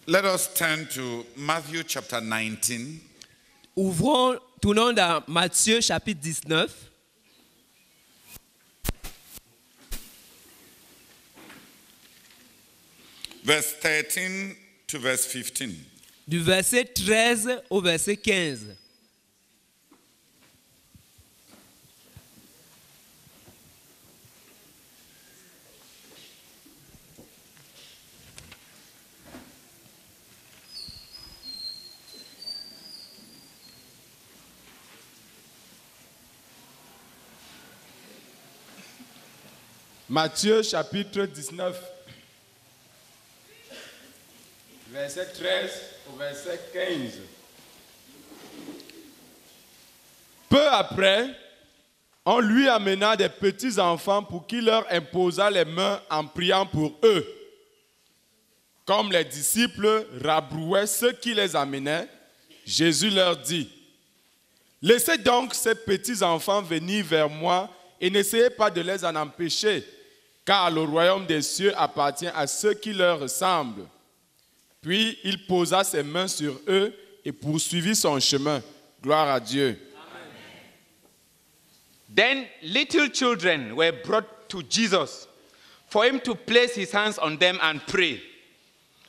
Let us turn to Matthew chapter 19. Tournons dans Matthieu chapitre 19. Verse 13 to verse 15. Du verset 13 au verset 15. Matthieu chapitre 19, verset 13 au verset 15. Peu après, on lui amena des petits enfants pour qu'il leur imposât les mains en priant pour eux. Comme les disciples rabrouaient ceux qui les amenaient, Jésus leur dit: Laissez donc ces petits enfants venir vers moi et n'essayez pas de les en empêcher, car le royaume des cieux appartient à ceux qui leur ressemblent. Puis il posa ses mains sur eux et poursuivit son chemin. Gloire à Dieu. Then little children were brought to Jesus for him to place his hands on them and pray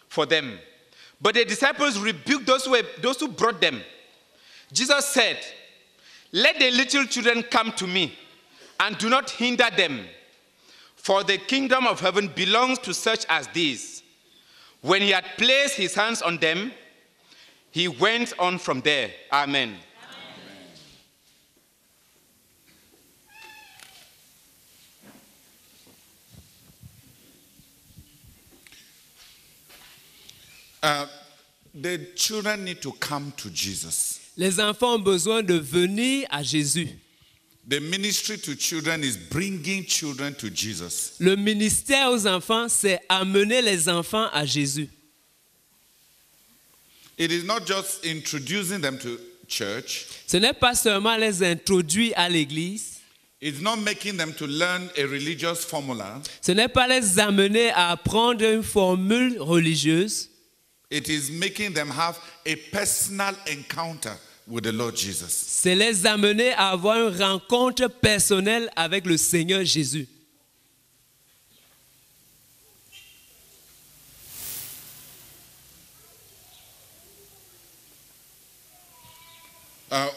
for them. But the disciples rebuked those who brought them. Jesus said, Let the little children come to me, and do not hinder them, for the kingdom of heaven belongs to such as these. When he had placed his hands on them, he went on from there. Amen. The children need to come to Jesus. Les enfants ont besoin de venir à Jésus. The ministry to children is bringing children to Jesus. Le ministère aux enfants, c'est amener les enfants à Jésus. It is not just introducing them to church. Ce n'est pas seulement les introduire à l'église. It's not making them to learn a religious formula. Ce n'est pas les amener à apprendre une formule religieuse. It is making them have a personal encounter with the Lord Jesus. C'est les amener à avoir une rencontre personnelle avec le Seigneur Jésus.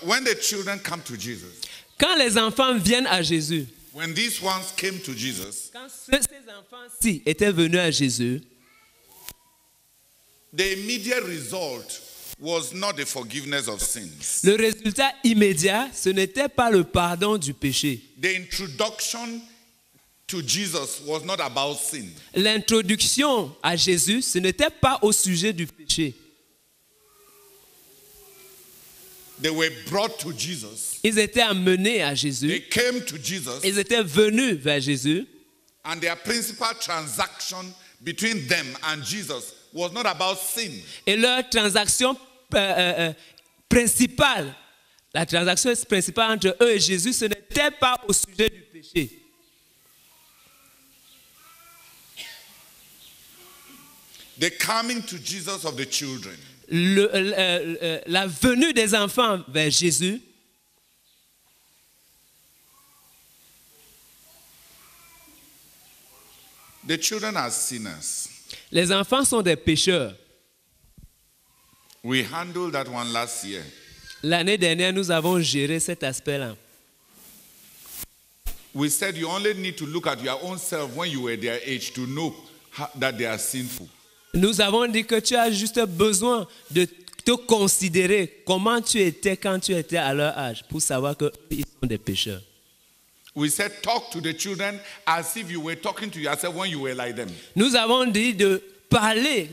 When the children come to Jesus, Quand les enfants viennent à Jésus, when these ones came to Jesus, quand ces enfants-ci étaient venus à Jésus, the immediate result was not the forgiveness of sins. le résultat immédiat, ce n'était pas le pardon du péché. The introduction to Jesus was not about sin. L'introduction à Jésus, ce n'était pas au sujet du péché. They were brought to Jesus. Ils étaient amenés à Jésus. They came to Jesus, Ils étaient venus vers Jésus. and their principal transaction between them and Jesus was not about sin. Et leur transaction principale, la transaction principale entre eux et Jésus, ce n'était pas au sujet du péché. The coming to Jesus of the children La venue des enfants vers Jésus, the children are sinners. les enfants sont des pécheurs. We handled that one last year. L'année dernière, nous avons géré cet aspect-là. We said you only need to look at your own self when you were their age to know that they are sinful. Nous avons dit que tu as juste besoin de te considérer comment tu étais quand tu étais à leur âge pour savoir qu'ils sont des pécheurs. We said talk to the children as if you were talking to yourself when you were like them. Nous avons dit de parler,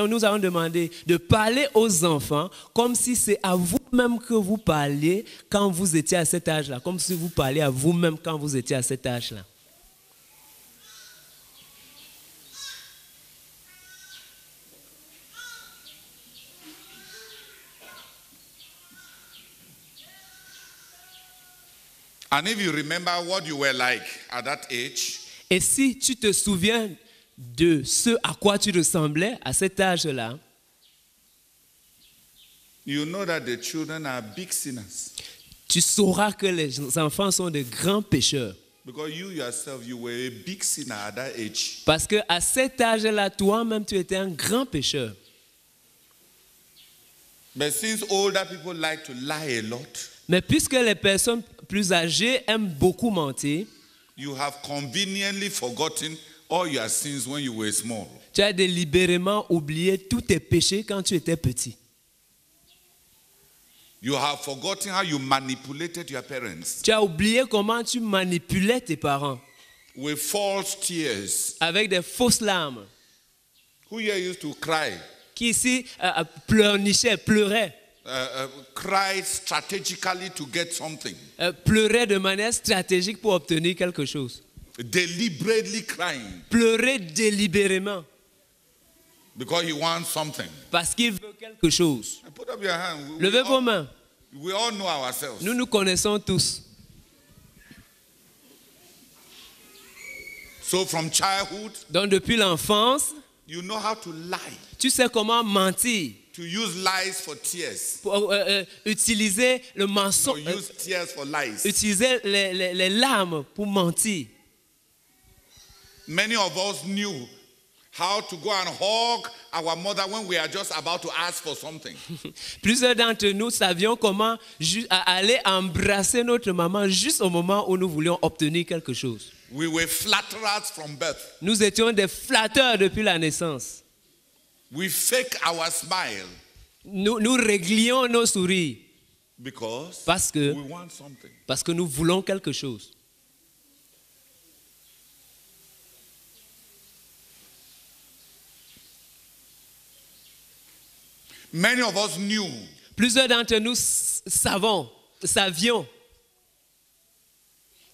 nous avons demandé de parler aux enfants comme si c'est à vous-même que vous parliez quand vous étiez à cet âge-là, comme si vous parliez à vous-même quand vous étiez à cet âge-là. And if you remember what you were like at that age, Et si tu te souviens de ce à quoi tu ressemblais à cet âge-là, you know that the children are big sinners. tu sauras que les enfants sont de grands pécheurs. Because you yourself, you were a big sinner at that age. Parce qu'à cet âge-là, toi-même, tu étais un grand pécheur. But since older people like to lie a lot, Mais puisque les personnes plus âgées aiment beaucoup mentir, you have conveniently forgotten all your sins when you were small. tu as délibérément oublié tous tes péchés quand tu étais petit. You have forgotten how you manipulated your parents Tu as oublié comment tu manipulais tes parents with false tears. avec des fausses larmes. Who here used to cry? Qui ici pleurnichait, pleurait. Cried strategically to get something. Pleurait de manière stratégique pour obtenir quelque chose. Deliberately crying Pleurait délibérément because he wants something. parce qu'il veut quelque chose. Put up your hand. Levez vos mains. We all know ourselves. Nous nous connaissons tous. So from childhood, Donc depuis l'enfance, you know how to lie, tu sais comment mentir, to use lies for tears. pour, utiliser le So mensonge, use tears for lies. utiliser les larmes pour mentir. Many of us knew how to go and hug our mother when we are just about to ask for something. Plusieurs d'entre nous savions comment aller embrasser notre maman juste au moment où nous voulions obtenir quelque chose. We were flatterers from birth. Nous étions des flatteurs depuis la naissance. We fake our smile Nous réglions nos sourires because parce que we want something. nous voulons quelque chose. Many of us knew Plusieurs d'entre nous savions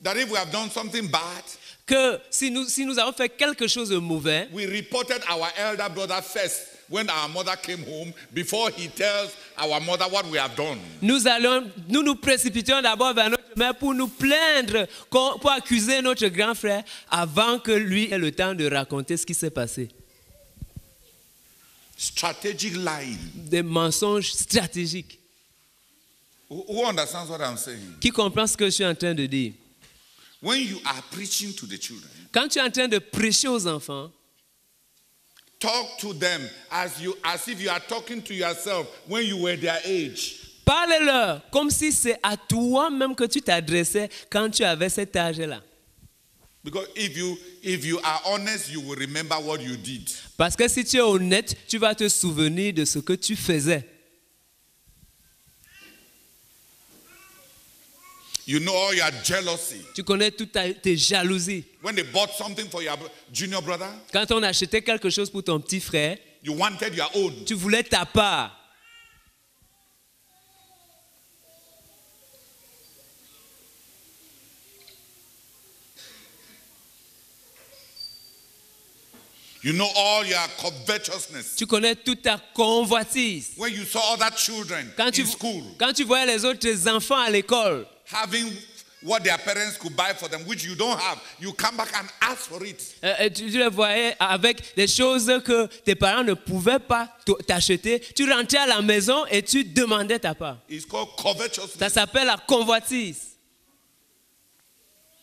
that if we have done something bad, que si nous avons fait quelque chose de mauvais, we reported our elder brother first when our mother came home before he tells our mother what we have done. nous précipitions d'abord vers notre mère pour nous plaindre, pour accuser notre grand frère avant que lui ait le temps de raconter ce qui s'est passé. Strategic lying. Des mensonges stratégiques. Who understands what I'm saying? Qui comprend ce que je suis en train de dire? When you are preaching to the children, Quand tu es en train de prêcher aux enfants, talk to them as if you are talking to yourself when you were their age. parle-leur comme si c'est à toi-même que tu t'adressais quand tu avais cet âge-là. Because if you are honest, you will remember what you did. Parce que si tu es honnête, tu vas te souvenir de ce que tu faisais. You know all your jealousy. Tu connais toutes tes jalousies. When they bought something for your junior brother, Quand on achetait quelque chose pour ton petit frère, you wanted your own. tu voulais ta part. You know all your covetousness. Tu connais toute ta convoitise. When you saw other children Quand in school tu voyais les autres enfants à l'école, having what their parents could buy for them, which you don't have, you come back and ask for it. tu les voyais avec des choses que tes parents ne pouvaient pas t'acheter. Tu rentrais à la maison et tu demandais ta part. It's called covetousness. Ça s'appelle la convoitise.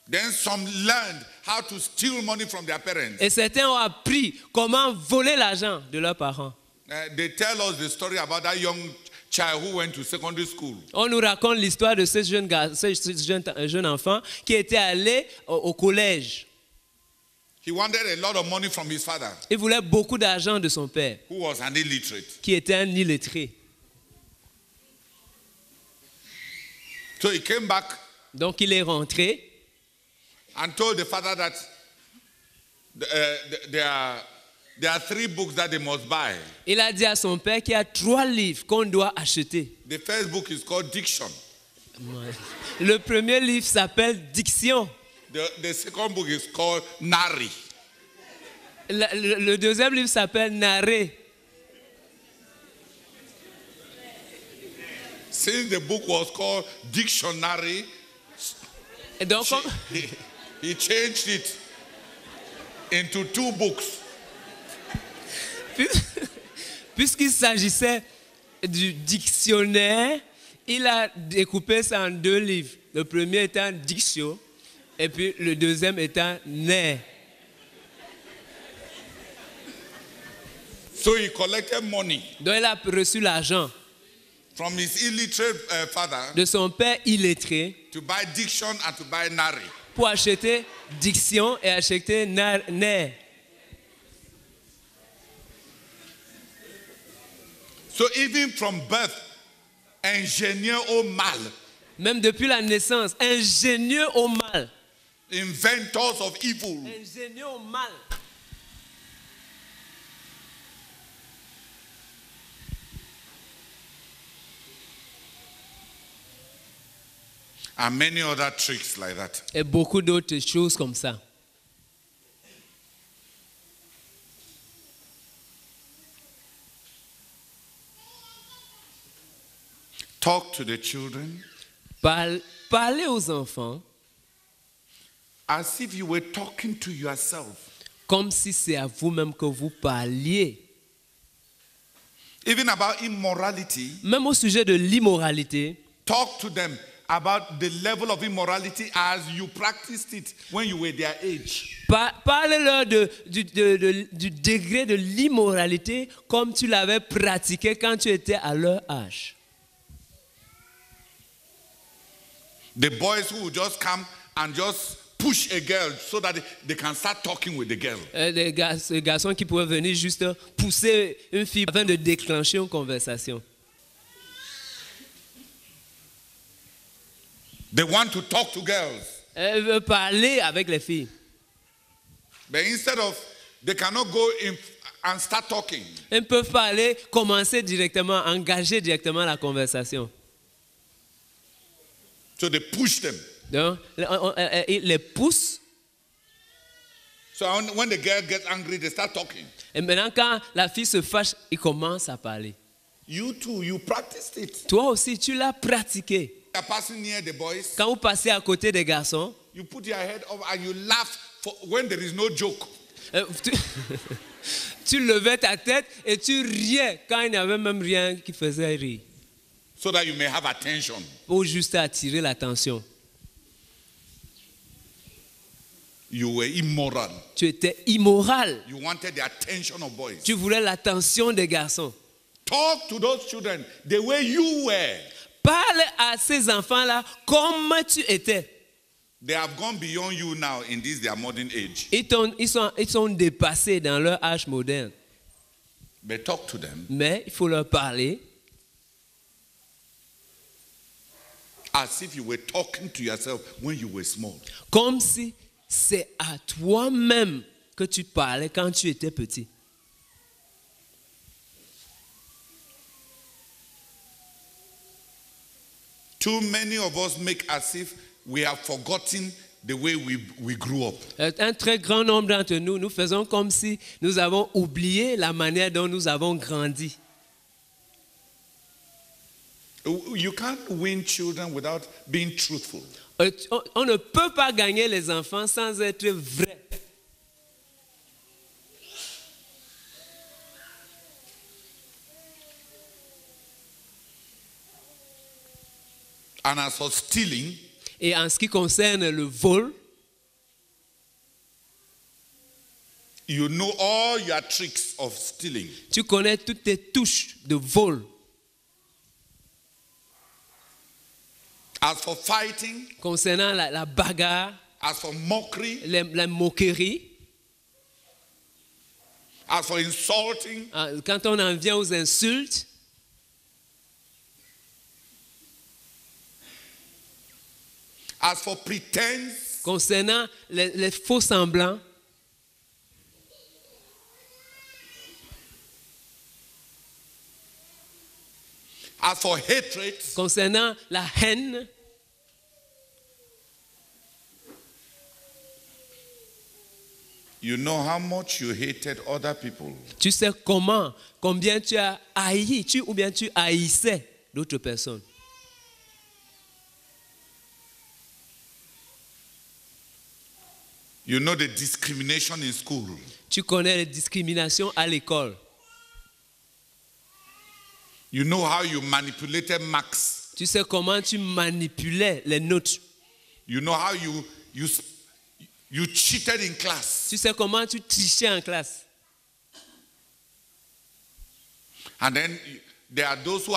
Then some learned how to steal money from their parents. Et certains ont appris comment voler l'argent de leurs parents. They tell us the story about that young child who went to secondary school. On nous raconte l'histoire de ce jeune enfant qui était allé au collège. He wanted a lot of money from his father, Il voulait beaucoup d'argent de son père, who was an illiterate. qui était un illettré. So he came back Donc il est rentré and told the father that there are 3 books that they must buy. Il a dit à son père qu'il y a 3 livres qu'on doit acheter. The first book is called Diction. Le premier livre s'appelle Diction. The second book is called Nari. Le deuxième livre s'appelle Narré. Since the book was called Dictionary, Et donc, he changed it into 2 books. puisqu'il s'agissait du dictionnaire, il a découpé ça en 2 livres. Le premier étant Dictio, et puis le deuxième étant Né. So he collected money Donc il a reçu l'argent from his illiterate father de son père illettré to buy diction and to buy nari. pour acheter Diction et acheter Né. So even from birth, ingénieur au mal, Même depuis la naissance, ingénieux au mal. inventors of evil. Ingénieux au mal. And many other tricks like that. Et beaucoup d'autres choses comme ça. Talk to the children Parlez aux enfants as if you were talking to yourself. comme si c'est à vous-même que vous parliez. Even about immorality, Même au sujet de l'immoralité, talk to them about the level of immorality as you practiced it when you were their age. parlez-leur du degré de l'immoralité comme tu l'avais pratiqué quand tu étais à leur âge. The boys who would just come and just push a girl so that they can start talking with the girl. Les garçons qui pouvaient venir juste pousser une fille afin de déclencher une conversation. They want to talk to girls. Elle veut parler avec les filles. But instead of, they cannot go in and start talking. Elles peuvent parler, commencer directement, engager directement la conversation. So they push them. Donc, ils les poussent. So when the girl gets angry, they start talking. Et maintenant, quand la fille se fâche, ils commencent à parler. You too, you practiced it. Toi aussi, tu l'as pratiqué. You are passing near the boys. Quand vous passez à côté des garçons, You put your head up and you laugh when there is no joke. tu levais ta tête et tu riais quand il n'y avait même rien qui faisait rire. So that you may have attention. Pour juste attirer l'attention. You were immoral. Tu étais immoral. You wanted the attention of boys. Tu voulais l'attention des garçons. Talk to those children the way you were. Parle à ces enfants-là comme tu étais. They have gone beyond you now in this their modern age. Ils sont dépassés dans leur âge moderne. But talk to them Mais il faut leur parler as if you were talking to yourself when you were small. comme si c'est à toi-même que tu parlais quand tu étais petit. Too many of us make as if we have forgotten the way we grew up. Un très grand nombre d'entre nous, nous faisons comme si nous avons oublié la manière dont nous avons grandi. You can't win children without being truthful. On ne peut pas gagner les enfants sans être vrai. And as for stealing, Et en ce qui concerne le vol, you know all your tricks of stealing. tu connais toutes tes touches de vol. As for fighting, Concernant la bagarre, as for mockery, la moquerie, as for insulting, quand on en vient aux insultes, as for pretense, concernant les faux semblants, as for hatred, concernant la haine, you know how much you hated other people. tu sais combien tu as haï, ou bien tu haïssais d'autres personnes. You know the discrimination in school. Tu connais les discriminations à l'école. You know how you manipulated marks. Tu sais comment tu manipulais les notes. You know how you cheated in class. Tu sais comment tu trichais en classe. And then there are those who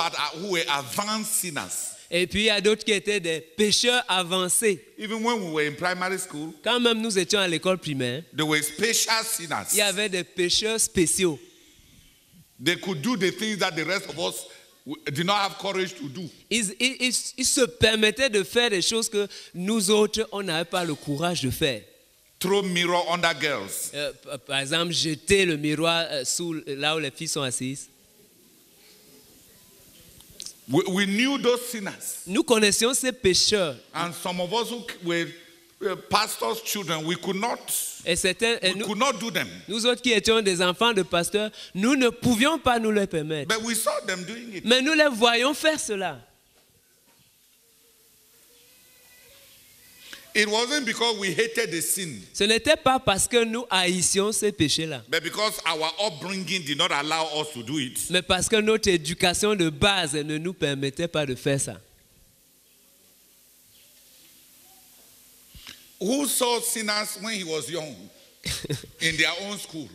were advanced sinners. Et puis il y a d'autres qui étaient des pécheurs avancés. Even when we were in primary school, Quand même nous étions à l'école primaire, there were special sinners. il y avait des pécheurs spéciaux. They could do the things that the rest of us did not have courage to do. Ils se permettaient de faire des choses que nous autres, on n'avait pas le courage de faire. Throw mirror under girls. Par exemple, jeter le miroir là où les filles sont assises. We knew those sinners. Nous connaissions ces pécheurs. And some of us who were pastors' children, we could not do them. Nous autres qui étions des enfants de pasteurs, nous ne pouvions pas nous le permettre. But we saw them doing it. Mais nous les voyons faire cela. It wasn't because we hated the sin, Ce n'était pas parce que nous haïssions ces péchés-là, but because our upbringing did not allow us to do it. mais parce que notre éducation de base ne nous permettait pas de faire ça. Who saw sinners when he was young in their own school?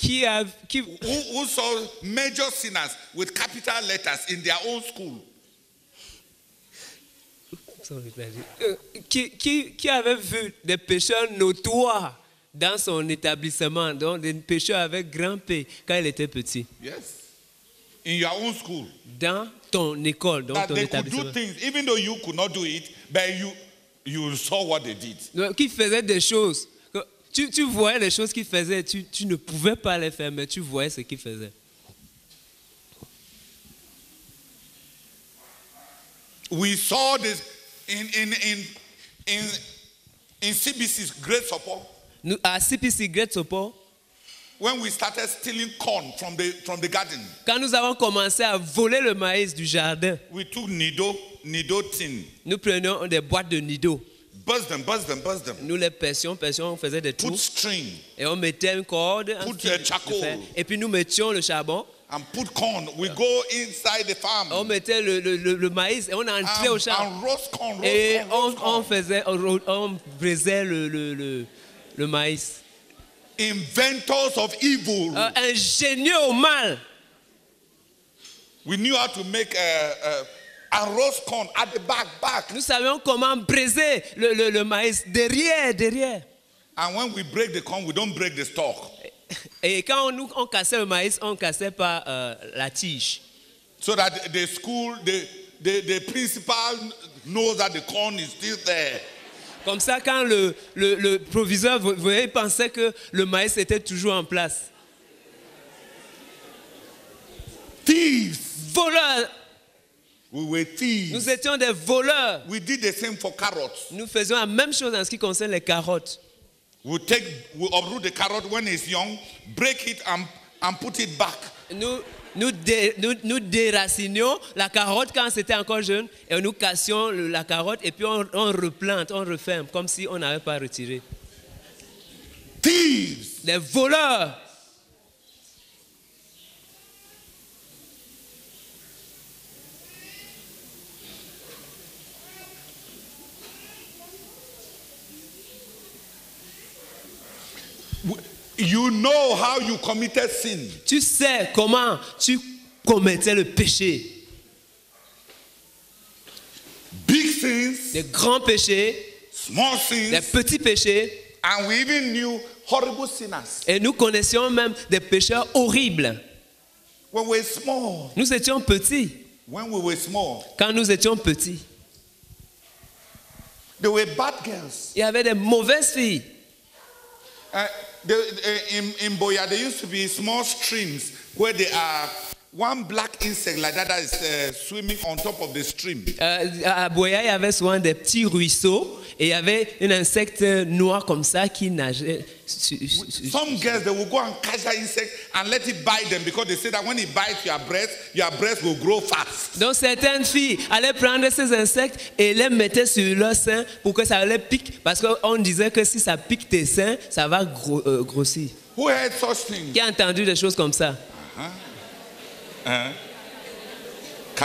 Who saw major sinners with capital letters in their own school? Qui avait vu des pécheurs notoires dans son établissement, donc des pécheurs avec grand P quand il était petit? Yes. In your own school. Dans ton école, dans That ton they could établissement. do things, even though you could not do it, but you saw what they did. Donc, qui faisaient des choses. Tu voyais les choses qu'ils faisaient, tu ne pouvais pas les faire, mais tu voyais ce qu'ils faisaient. We saw this in CBC's Great Support. Nous, à CPC Great Support, When we started stealing corn from the garden, quand nous avons commencé à voler le maïs du jardin, we took nido tin, nous prenions des boîtes de nido. buzz them. Nous les percions, on faisait des Put trous. string Et on mettait une corde, un Put fil de charcoal. fer, et puis nous mettions le charbon. and put corn. We go inside the farm On mettait le maïs et on entrait au champ. and roast corn. Et roast corn. on brisait le maïs. Inventors of evil. Ingénieux au mal. We knew how to make a roast corn at the back. Nous savions comment briser le maïs derrière. And when we break the corn, we don't break the stalk. Et quand on cassait le maïs, on ne cassait pas la tige. So that the school, the principal knows that the corn is still there. Comme ça, quand le proviseur voyait, il pensait que le maïs était toujours en place. Thieves. Voleurs. We were thieves. Nous étions des voleurs. We did the same for carrots. Nous faisions la même chose en ce qui concerne les carottes. We uproot the carrot when it's young, break it and put it back. Nous déracinions la carotte quand c'était encore jeune et nous cassions la carotte et puis on replante, on referme comme si on n'avait pas retiré. Thieves. Des voleurs. You know how you committed sin. Tu sais comment tu commettais le péché. Big sins, Des grands péchés, small des sins, petits péchés. and we even knew horrible sinners. Et nous connaissions même des pécheurs horribles. When we were small, Nous étions petits. Quand nous étions petits, there were bad girls. il y avait des mauvaises filles. In Boya, there used to be small streams where there are one black insect like that is swimming on top of the stream. À Boya, il y avait souvent des petits ruisseaux et il y avait un insecte noir comme ça qui nageait. Some girls, they will go and catch that insect and let it bite them because they say that when it bites your breast will grow fast. Donc certaines filles allaient prendre ces insectes et les mettaient sur leur sein pour que ça les pique parce qu'on disait que si ça pique tes seins, ça va grossir. Who heard such things? Qui a entendu des choses comme ça?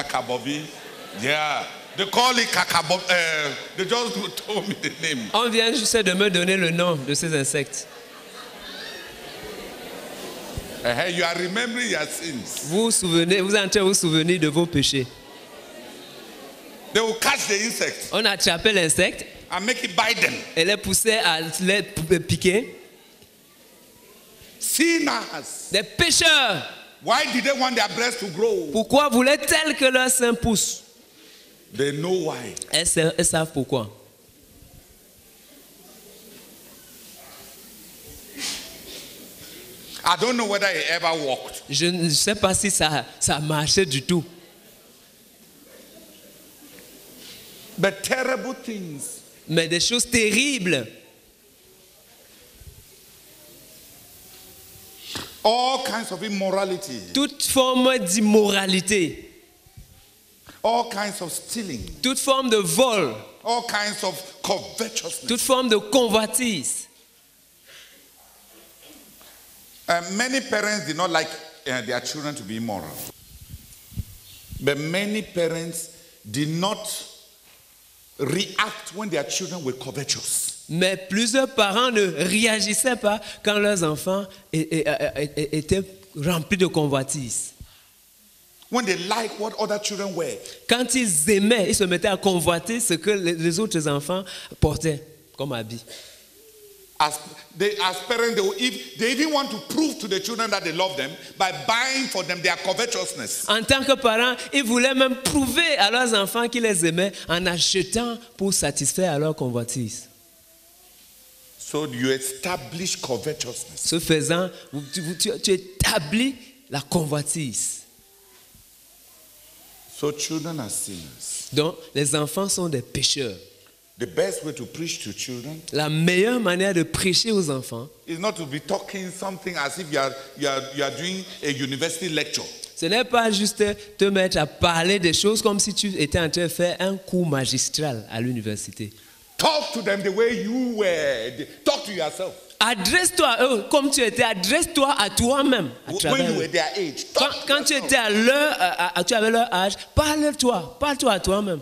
Kakabobi. Yeah. They call it Kakabobi. They just told me the name. On vient juste de me donner le nom de ces insectes. You are remembering your sins. Vous êtes en train de vous souvenir de vos péchés. They will catch the insect On attrapait l'insecte and make it bite them. et les poussait à les piquer. Sinners. Des pécheurs. Why did they want their breasts to grow? Pourquoi voulaient-elles que leur sein pousse? They know why. Elles savent pourquoi. I don't know whether it ever worked. Je ne sais pas si ça marchait du tout. But terrible things. Mais des choses terribles. All kinds of immorality. Toute forme d'immoralité. All kinds of stealing. Toute forme de vol. All kinds of covetousness. Toute forme de convoitise. Many parents did not like their children to be immoral. But many parents did not react when their children were covetous. Mais plusieurs parents ne réagissaient pas quand leurs enfants étaient remplis de convoitise. When they like what other children wear. Quand ils aimaient, ils se mettaient à convoiter ce que les autres enfants portaient comme habit. As parents, they even want to prove to the children that they love them by buying for them their covetousness. En tant que parents, ils voulaient même prouver à leurs enfants qu'ils les aimaient en achetant pour satisfaire à leur convoitise. So you establish covetousness. Ce faisant, tu établis la convoitise. So children are sinners. Donc, les enfants sont des pécheurs. The best way to preach to children La meilleure manière de prêcher aux enfants, is not to be talking something as if you are doing a university lecture. ce n'est pas juste te mettre à parler des choses comme si tu étais en train de faire un cours magistral à l'université. Talk to them the way you were. Talk to yourself. Adresse-toi à eux comme tu étais. Adresse-toi à toi-même. À When travers you eux. were their age. Quand tu étais tu avais leur âge, parle-toi à toi-même.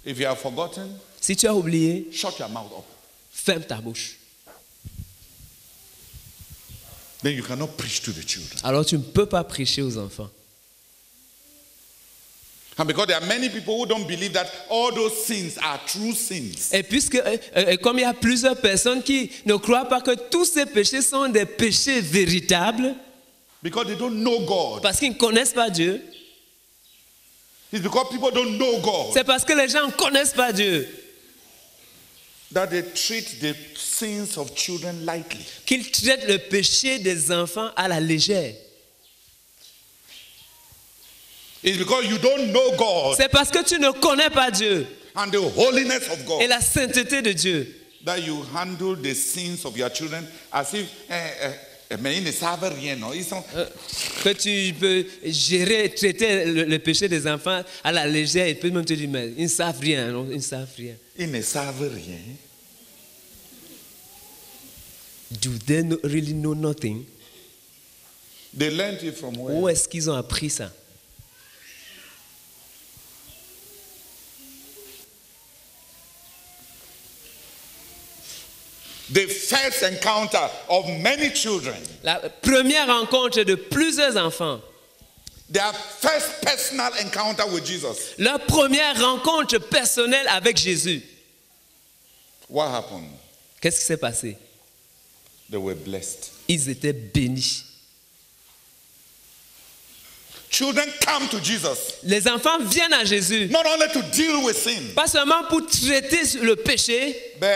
If you have forgotten, Si tu as oublié, shut your mouth up. ferme ta bouche. Then you cannot preach to the children. Alors tu ne peux pas prêcher aux enfants. And because there are many people who don't believe that all those sins are true sins. Et puisque, comme il y a plusieurs personnes qui ne croient pas que tous ces péchés sont des péchés véritables, Because they don't know God. parce qu'ils ne connaissent pas Dieu, It's because people don't know God c'est parce que les gens ne connaissent pas Dieu that they treat the sins of children lightly. qu'ils traitent le péché des enfants à la légère. It's because you don't know God C'est parce que tu ne connais pas Dieu and the holiness of et God la sainteté de Dieu that you handle the sins of your children as if mais ils ne savent rien, non? Ils sont que tu peux gérer, traiter le péché des enfants à la légère et peut même te dire, mais ils ne savent rien, non? Ils ne savent rien. ils ne savent rien. Do they really know nothing? They learned it from where? Où est-ce qu'ils ont appris ça? The first encounter of many children, La première rencontre de plusieurs enfants, their first personal encounter with Jesus. leur première rencontre personnelle avec Jésus. What happened? Qu'est-ce qui s'est passé? They were blessed. Ils étaient bénis. Children come to Jesus Les enfants viennent à Jésus, not only to deal with sin, pas seulement pour traiter le péché, but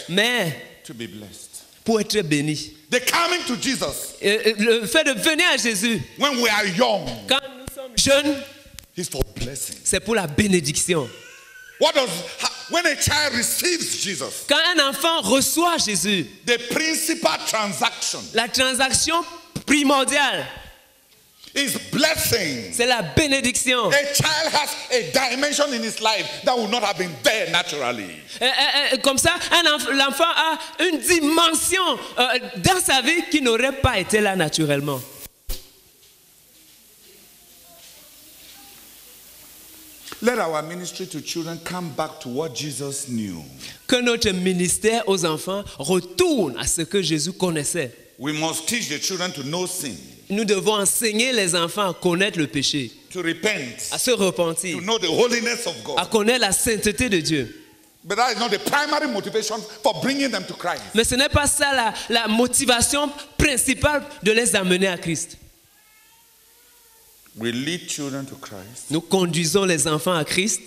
mais to be blessed. pour être bénis. They coming to Jesus Le fait de venir à Jésus, when we are young quand nous sommes jeunes, is for blessing. c'est pour la bénédiction. When a child receives Jesus, Quand un enfant reçoit Jésus, the principal transaction la transaction primordiale, is blessing. c'est la bénédiction. A child has a dimension in his life that would not have been there naturally. Comme ça, l'enfant a une dimension dans sa vie qui n'aurait pas été là naturellement. Let our ministry to children come back to what Jesus knew. Que notre ministère aux enfants retourne à ce que Jésus connaissait. We must teach the children to know sin, Nous devons enseigner les enfants à connaître le péché, to repent, à se repentir, to know the holiness of à God. connaître la sainteté de Dieu. But that is not the primary motivation for bringing them to Christ. Mais ce n'est pas ça la motivation principale de les amener à Christ. We lead children to Christ Nous conduisons les enfants à Christ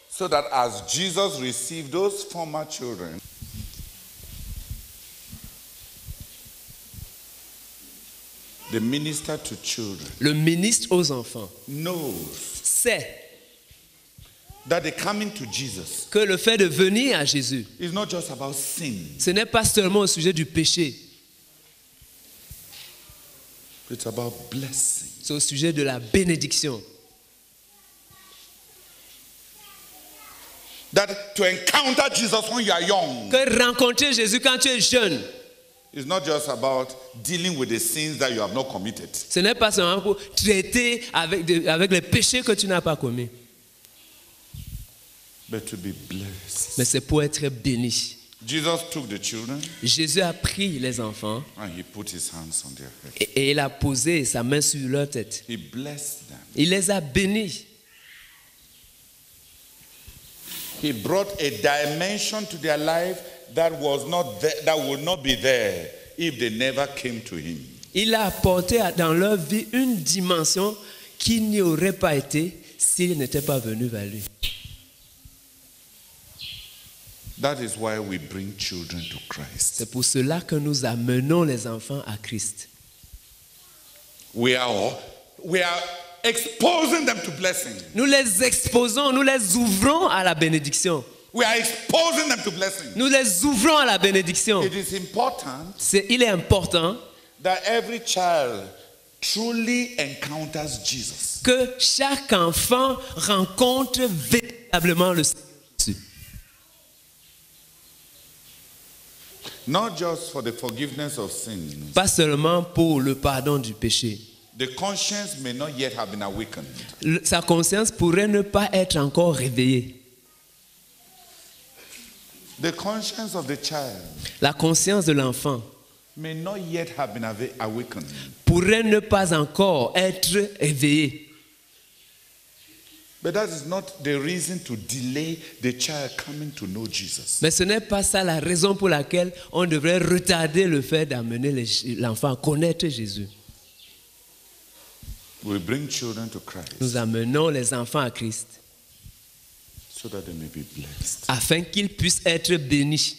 so that as Jesus received those former children, the minister to children Le ministre aux enfants knows sait that the coming to Jesus que le fait de venir à Jésus, is not just about sin, ce n'est pas seulement au sujet du péché, it's about blessing. c'est au sujet de la bénédiction. That to encounter Jesus when you are young Que rencontrer Jésus quand tu es jeune, is not just about dealing with the sins that you have not committed. ce n'est pas seulement pour traiter avec les péchés que tu n'as pas commis, But to be blessed. mais c'est pour être béni. Jesus took the children Jésus a pris les enfants and he put his hands on their head. et il a posé sa main sur leur tête. He blessed them. Il les a bénis. He brought a dimension to their life that was not there, that would not be there if they never came to him. Il a apporté dans leur vie une dimension qui n'y aurait pas été s'il n'était pas venu vers lui. That is why we bring children to Christ. C'est pour cela que nous amenons les enfants à Christ. We are exposing them to blessing. Nous les exposons, nous les ouvrons à la bénédiction. We are exposing them to blessing. Nous les ouvrons à la bénédiction. It is important Il est important that every child truly encounters Jesus. que chaque enfant rencontre véritablement le Seigneur Jésus. Not just for the forgiveness of sins. Pas seulement pour le pardon du péché. The conscience may not yet have been awakened. Sa conscience pourrait ne pas être encore réveillée. The conscience of the child La conscience de l'enfant may not yet have been awakened. pourrait ne pas encore être éveillée. But that is not the reason to delay the child coming to know Jesus. Mais ce n'est pas ça la raison pour laquelle on devrait retarder le fait d'amener l'enfant à connaître Jésus. We bring children to Christ Nous amenons les enfants à Christ so that they may be blessed. afin qu'ils puissent être bénis.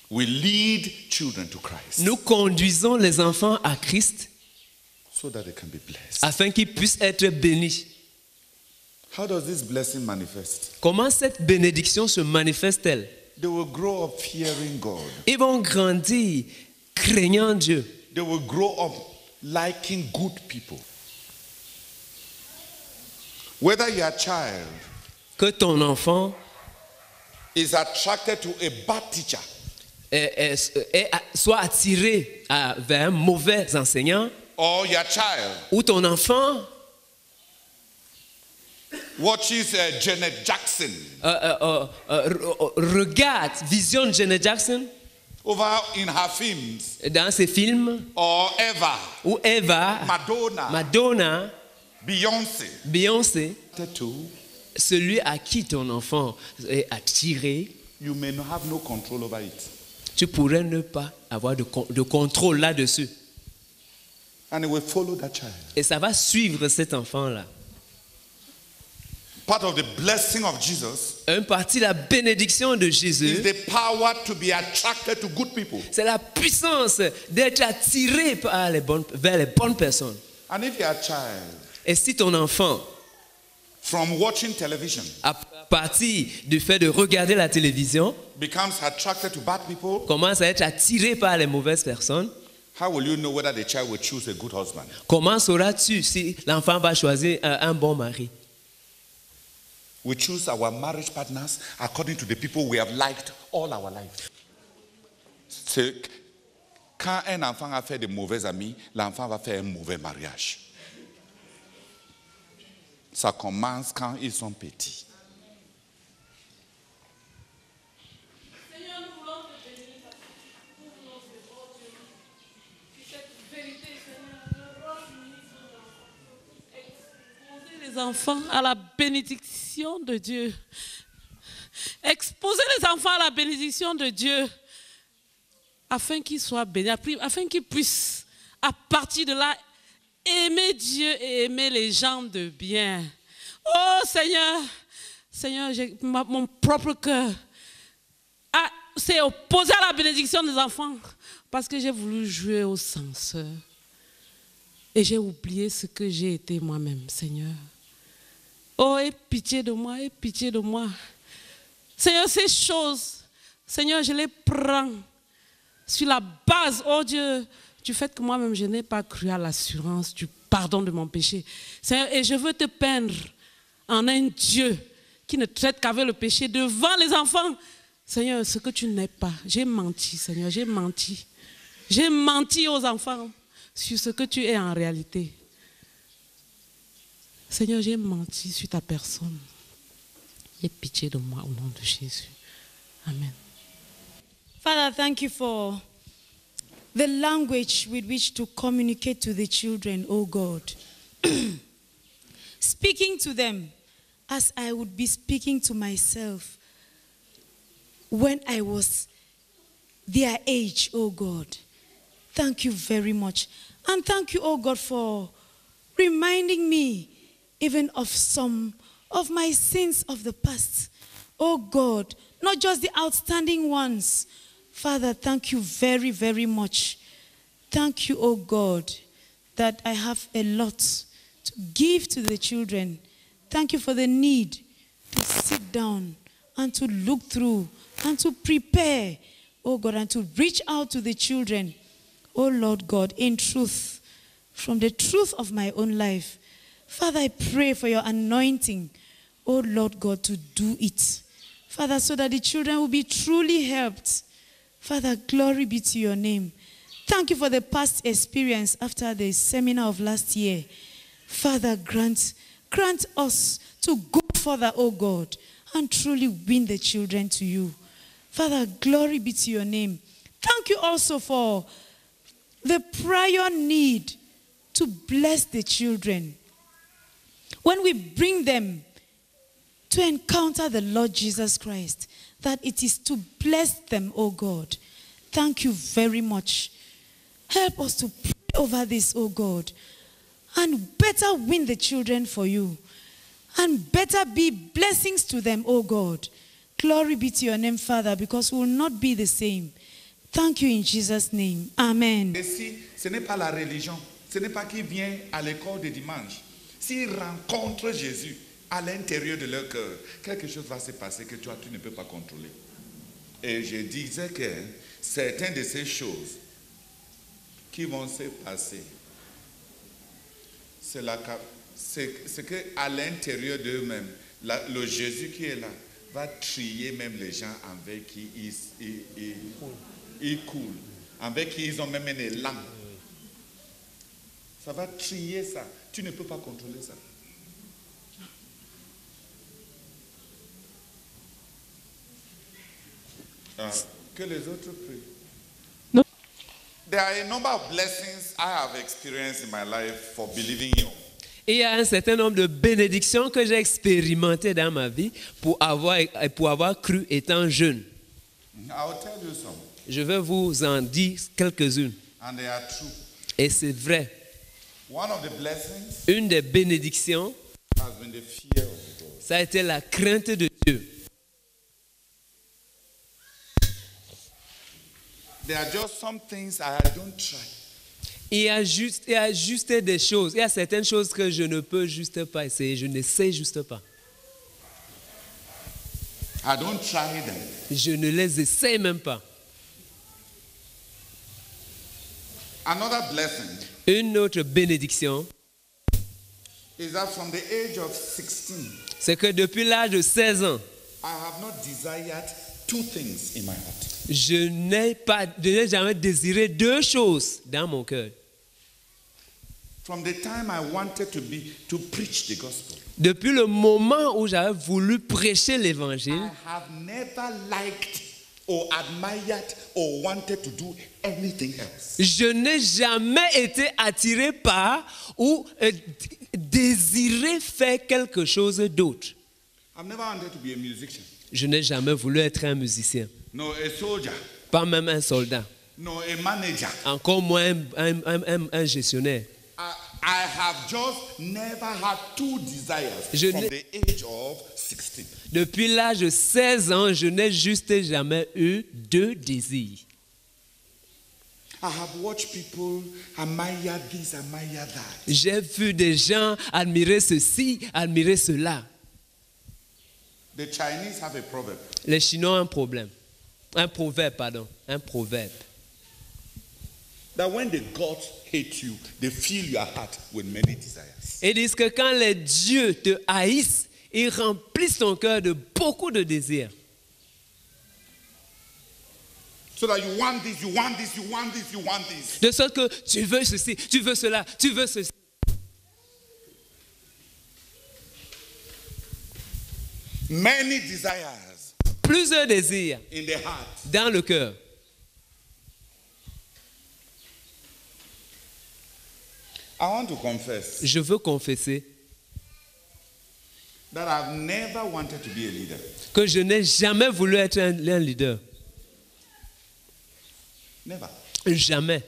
We lead children to Christ Nous conduisons les enfants à Christ so that they can be blessed. afin qu'ils puissent être bénis. How does this blessing manifest? Comment cette bénédiction se manifeste-t-elle? They will grow up fearing God. Ils vont grandir craignant Dieu. They will grow up liking good people. Whether your child Que ton enfant is attracted to a bad teacher soit attiré vers un mauvais enseignant, or your child ou ton enfant watches Janet Jackson regarde, visionne Janet Jackson over in her films, dans ses films, or Eva, ou Eva, Madonna, Beyoncé, Beyoncé, celui à qui ton enfant est attiré, you may not have no control over it. tu pourrais ne pas avoir de contrôle là-dessus. And it will follow that child. Et ça va suivre cet enfant-là. Part of the blessing of Jesus Une partie de la bénédiction de is Jésus, the power to be attracted to good people. c'est la puissance d'être attiré vers les bonnes personnes. And if your child, Et si ton enfant, from watching television, à partir du fait de regarder la télévision, becomes attracted to bad people, commence à être attiré par les mauvaises personnes, how will you know whether the child will choose a good husband? comment sauras-tu si l'enfant va choisir un bon mari? We choose our marriage partners according to the people we have liked all our life. C'est quand un enfant a fait de mauvais amis, l'enfant va faire un mauvais mariage. Ça commence quand ils sont petits. Seigneur, nous voulons te bénir parce que nous voulons te Dieu. Cette vérité, Seigneur, le rôle unique de l'enfant. Exposer les enfants à la bénédiction de Dieu. Exposer les enfants à la bénédiction de Dieu afin qu'ils soient bénis, afin qu'ils puissent, à partir de là, aimer Dieu et aimer les gens de bien. Oh Seigneur, Seigneur, mon propre cœur s'est opposé à la bénédiction des enfants parce que j'ai voulu jouer au censeur. Et j'ai oublié ce que j'ai été moi-même, Seigneur. Oh, aie pitié de moi, aie pitié de moi. Seigneur, ces choses, Seigneur, je les prends sur la base, oh Dieu, du fait que moi-même, je n'ai pas cru à l'assurance du pardon de mon péché. Seigneur, et je veux te peindre en un Dieu qui ne traite qu'avec le péché devant les enfants. Seigneur, ce que tu n'es pas. J'ai menti, Seigneur, j'ai menti. J'ai menti aux enfants sur ce que tu es en réalité. Seigneur, j'ai menti sur ta personne. Aie pitié de moi au nom de Jésus. Amen. Father, thank you for the language with which to communicate to the children, oh God. Speaking to them as I would be speaking to myself when I was their age, oh God. Thank you very much. And thank you, oh God, for reminding me even of some of my sins of the past. Oh God, not just the outstanding ones. Father, thank you very, very much. Thank you, oh God, that I have a lot to give to the children. Thank you for the need to sit down and to look through and to prepare, oh God, and to reach out to the children. Oh Lord God, in truth, from the truth of my own life. Father, I pray for your anointing, oh Lord God, to do it. Father, so that the children will be truly helped. Father, glory be to your name. Thank you for the past experience after the seminar of last year. Father, grant us to go further, oh God, and truly win the children to you. Father, glory be to your name. Thank you also for the prior need to bless the children. When we bring them to encounter the Lord Jesus Christ, that it is to bless them, oh God. Thank you very much. Help us to pray over this, oh God, and better win the children for you, and better be blessings to them, oh God. Glory be to your name, Father, because we will not be the same. Thank you in Jesus' name. Amen. Et si ce n'est pas la religion, ce n'est pas qu'il vient à l'école de dimanche, s'ils rencontrent Jésus à l'intérieur de leur cœur, quelque chose va se passer que toi, tu ne peux pas contrôler. Et je disais que certaines de ces choses qui vont se passer, c'est qu'à l'intérieur d'eux-mêmes, le Jésus qui est là va trier même les gens avec qui ils coulent, avec qui ils ont même un élan. Ça va trier ça. Tu ne peux pas contrôler ça. Que les autres prient. No. There are a number of blessings I have experienced in my life for believing you. Et il y a un certain nombre de bénédictions que j'ai expérimentées dans ma vie pour avoir cru étant jeune. I'll tell you some. Je vais vous en dire quelques-unes. And they are true. Et c'est vrai. One of the blessings Une des bénédictions, has been the fear of God. ça a été la crainte de Dieu. There are just some things I don't try. Il y a juste des choses. Il y a certaines choses que je ne peux juste pas essayer. Je n'essaie juste pas. I don't try them. Je ne les essaie même pas. Another blessing Une autre bénédiction, is that from the age of 16, c'est que depuis l'âge de 16 ans, I have not desired two things in my heart. je n'ai jamais désiré deux choses dans mon cœur. From the time I wanted to preach the gospel, Depuis le moment où j'avais voulu prêcher l'évangile, I have never liked or admired or wanted to do anything else. je n'ai jamais été attiré par ou désiré faire quelque chose d'autre. I've never wanted to be a musician. Je n'ai jamais voulu être un musicien, No, a soldier. pas même un soldat, No, a manager. encore moins un gestionnaire. I have just never had two desires Je from n'ai- the age of 16. Depuis l'âge de 16 ans, je n'ai juste jamais eu deux désirs. I have watched people admire this, admire that. J'ai vu des gens admirer ceci, admirer cela. The Chinese have a proverb. Les Chinois ont un problème. Un proverbe. That when the gods hate you, they fill your heart with many desires. Ils disent que quand les dieux te haïssent, ils remplissent ton cœur de beaucoup de désirs. So that you want this, you want this, you want this, you want this. De sorte que tu veux ceci, tu veux cela, tu veux ceci. Many desires Plusieurs désirs in the heart. dans le cœur. I want to confess Je veux confesser that I've never wanted to be a leader. que je n'ai jamais voulu être un leader. Never. Jamais.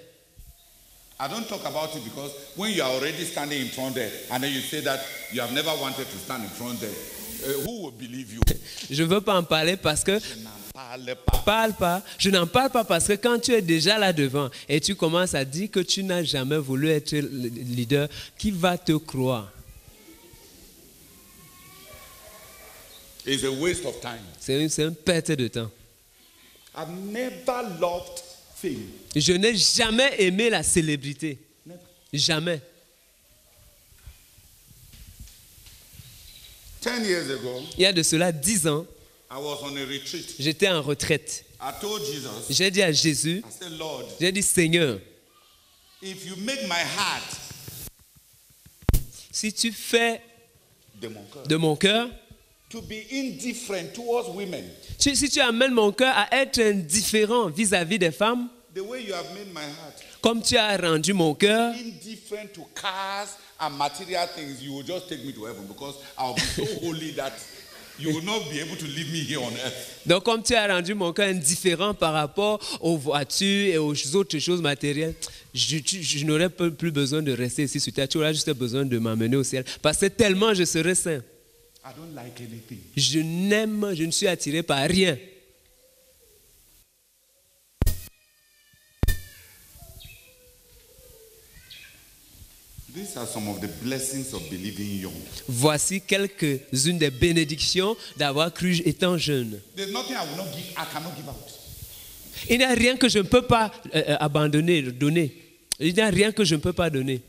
I don't talk about it because when you are already standing in front there and then you say that you have never wanted to stand in front there, who will believe you? Je ne veux pas en parler parce que Je n'en parle pas. je n'en parle pas parce que quand tu es déjà là devant et tu commences à dire que tu n'as jamais voulu être leader, qui va te croire? It's a waste of time. C'est une perte de temps. I've never loved fame. Je n'ai jamais aimé la célébrité. Never. Jamais. 10 years ago, Il y a de cela 10 ans, I was on a retreat. j'étais en retraite. I told Jesus, J'ai dit à Jésus, I said, Lord, j'ai dit Seigneur, if you make my heart si tu fais de mon cœur de mon cœur, to be indifferent towards women, si tu amènes mon cœur à être indifférent vis-à-vis des femmes, the way you have made my heart comme tu as rendu mon cœur indifferent to cars and material things, you will just take me to heaven because I'll be so holy that you will not be able to leave me here on earth. Donc, comme tu as rendu mon cœur indifférent par rapport aux voitures et aux autres choses matérielles, je n'aurais plus besoin de rester ici sur terre. Tu auras juste besoin de m'amener au ciel. Parce que tellement je serai saint. I don't like anything. Je ne suis attiré par rien. These are some of the blessings of believing young. Voici quelques-unes des bénédictions d'avoir cru étant jeune. There's nothing I will not give, I cannot give out. Il n'y a rien que je ne peux pas abandonner, donner. Il n'y a rien que je ne peux pas donner.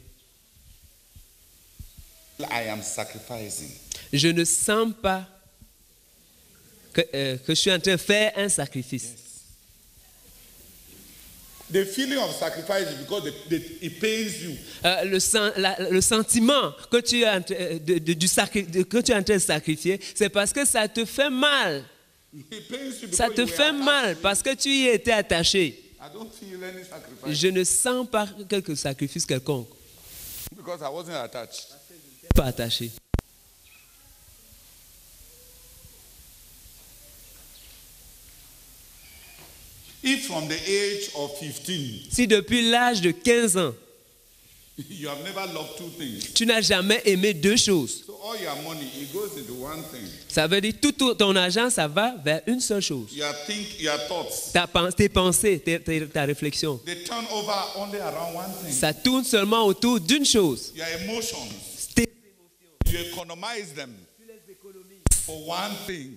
I am sacrificing. Je ne sens pas que je suis en train de faire un sacrifice. The feeling of sacrifice is because it pains you. Le sentiment que tu es que tu es en train de sacrifier, c'est parce que ça te fait mal. It pains you because Ça te you were fait attached mal to parce que tu y étais attaché. it. I don't feel any sacrifice Je ne sens pas quelque sacrifice quelconque. because I wasn't attached. Pas attaché. If from the age of 15 Si depuis l'âge de 15 ans, you have never loved two things, tu n'as jamais aimé deux choses, so all your money it goes into one thing. ça veut dire tout ton argent, ça va vers une seule chose. Your thoughts, Tes pensées, ta réflexion, they turn over only around one thing. ça tourne seulement autour d'une chose. Your emotions, Tes you economize them for one thing.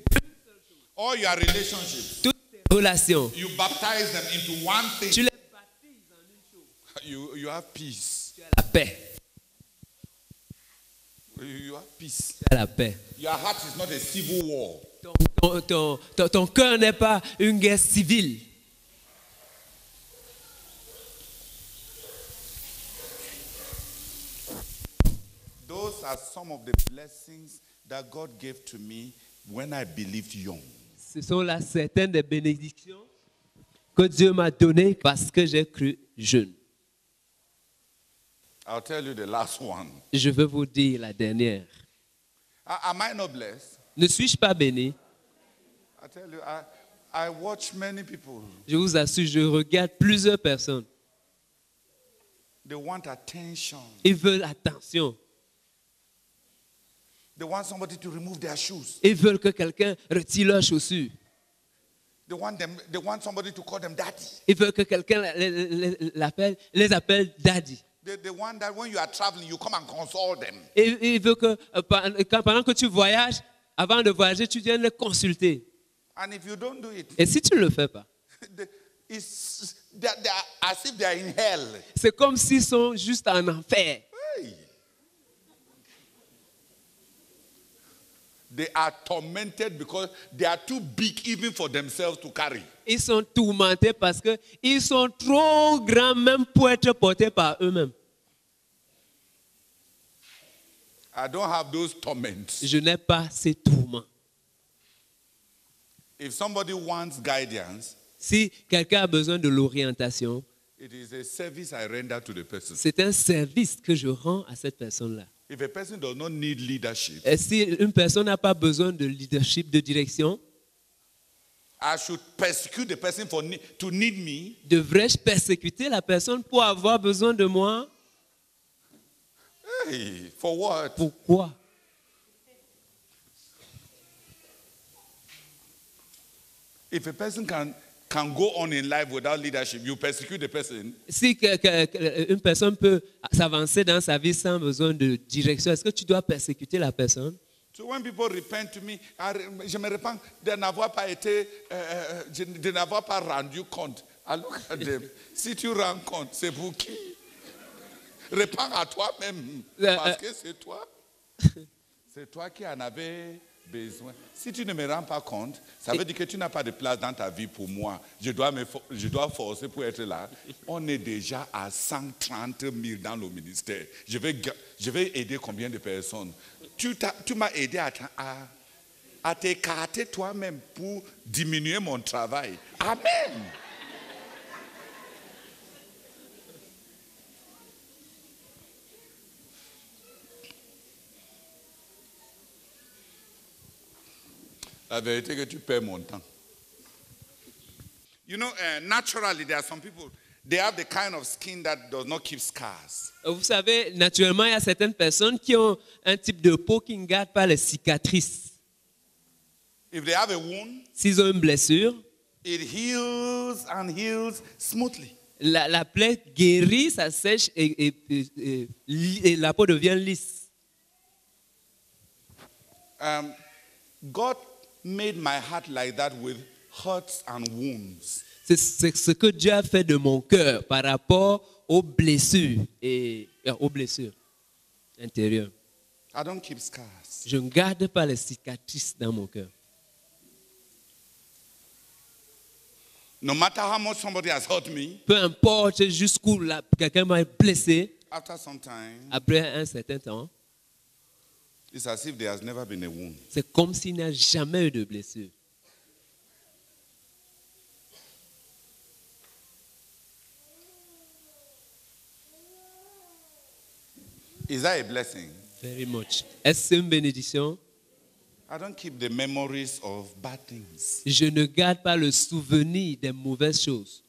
All your relationships, Toutes tes relations, you baptize them into one tu thing. les You have peace. la paix. You have peace. Tu as la paix. Your heart is not a civil war. Ton cœur n'est pas une guerre civile. Those are some of the blessings that God gave to me when I believed young. Ce sont là certaines des bénédictions que Dieu m'a données parce que j'ai cru jeune. I'll tell you the last one. Je veux vous dire la dernière. Am I not blessed? Ne suis-je pas béni? I tell you, I watch many people. Je vous assure, je regarde plusieurs personnes. They want attention. Ils veulent attention. They want somebody to remove their shoes. Ils veulent que quelqu'un retire leurs chaussures. They want somebody to call them daddy. Ils veulent que quelqu'un les appelle daddy. They want that when you are traveling, you come and console them. Et ils veulent que pendant que tu voyages, avant de voyager, tu viennes les consulter. And if you don't do it, Et si tu ne le fais pas, they're as if they are in hell. c'est comme s'ils sont juste en enfer. Hey. They are tormented because they are too big even for themselves to carry. Ils sont tourmentés parce qu'ils sont trop grands même pour être portés par eux-mêmes. I don't have those torments. Je n'ai pas ces tourments. If somebody wants guidance, Si quelqu'un a besoin de l'orientation, it is a service I render to the person. c'est un service que je rends à cette personne-là. If a person does not need leadership, Et si une personne n'a pas besoin de leadership, de direction, I should persecute the person to need me. devrais-je persécuter la personne pour avoir besoin de moi? Hey, for what? Pourquoi? If a person can go on in life without leadership, you persecute the person. Si une personne peut s'avancer dans sa vie sans besoin de direction, est-ce que tu dois persécuter la personne? So when people repent to me, je me repens de n'avoir pas été, de n'avoir pas rendu compte. I look at them. Si tu rends compte, c'est pour qui? Repends à toi-même. Parce que c'est toi. C'est toi qui en avais besoin. Si tu ne me rends pas compte, ça veut dire que tu n'as pas de place dans ta vie pour moi. Je dois forcer pour être là. On est déjà à 130 000 dans le ministère. Je vais aider combien de personnes? Tu m'as aidé à t'écarter toi-même pour diminuer mon travail. Amen. La vérité que tu perds mon temps. You know, naturally, there are some people, they have the kind of skin that does not keep scars. Vous savez, naturellement, il y a certaines personnes qui ont un type de peau qui ne garde pas les cicatrices. If they have a wound, S'ils ont une blessure, it heals and heals smoothly. la plaie guérit, ça sèche et la peau devient lisse. God made my heart like that with hurts and wounds. C'est ce que Dieu a fait de mon cœur par rapport aux blessures intérieures. I don't keep scars. Je ne garde pas les cicatrices dans mon cœur. No matter how much somebody has hurt me, Peu importe jusqu'où quelqu'un m'a blessé, after some time, après un certain temps, it's as if there has never been a wound. c'est comme s'il n'y a jamais eu de blessure. Is that a blessing? Very much. Est-ce une bénédiction? I don't keep the memories of bad things. Je ne garde pas le souvenir des mauvaises choses.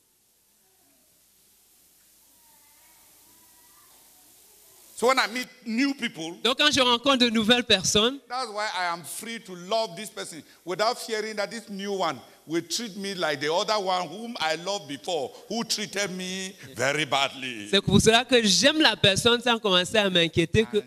So when I meet new people, Donc quand je rencontre de nouvelles personnes, that's why I am free to love this person without fearing that this new one will treat me like the other one whom I loved before, who treated me very badly. c'est pour cela que j'aime la personne sans commencer à m'inquiéter que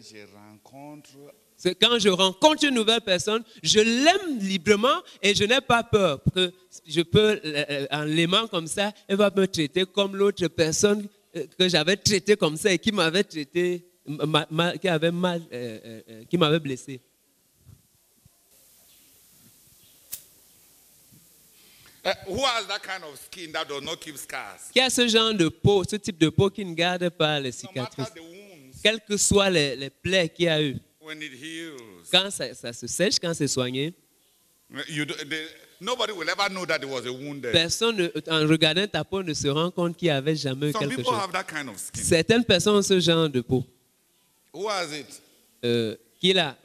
quand je rencontre une nouvelle personne, je l'aime librement et je n'ai pas peur. Que je peux, en l'aimant comme ça, elle va me traiter comme l'autre personne que j'avais traité comme ça et qui m'avait traité, qui m'avait blessé. Who has that kind of skin that does not keep scars? Qui a ce genre de peau, ce type de peau qui ne garde pas les No matter cicatrices, the wounds. quelles que soient les plaies qu'il y a eu. when it heals, Quand ça se sèche, quand c'est soigné, nobody will ever know that it was a wound there. personne, en regardant ta peau, ne se rend compte qu'il y avait jamais eu Some quelque people chose. have that kind of skin. Certaines personnes ont ce genre de peau. Who has it? Qui l'a?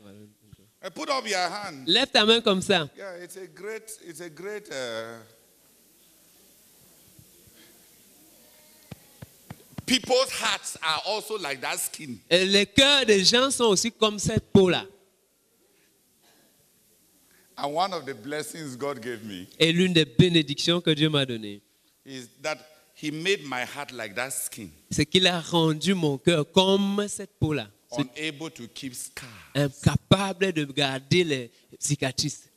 Put up your hand. Lève ta main comme ça. Yeah, it's a great. People's hearts are also like that skin. Et les cœurs des gens sont aussi comme cette peau-là. And one of the blessings God gave me Et l'une des bénédictions que Dieu m'a données, is that He made my heart like that skin, c'est qu'il a rendu mon cœur comme cette peau-là. C'est unable to keep scars incapable de garder les cicatrices,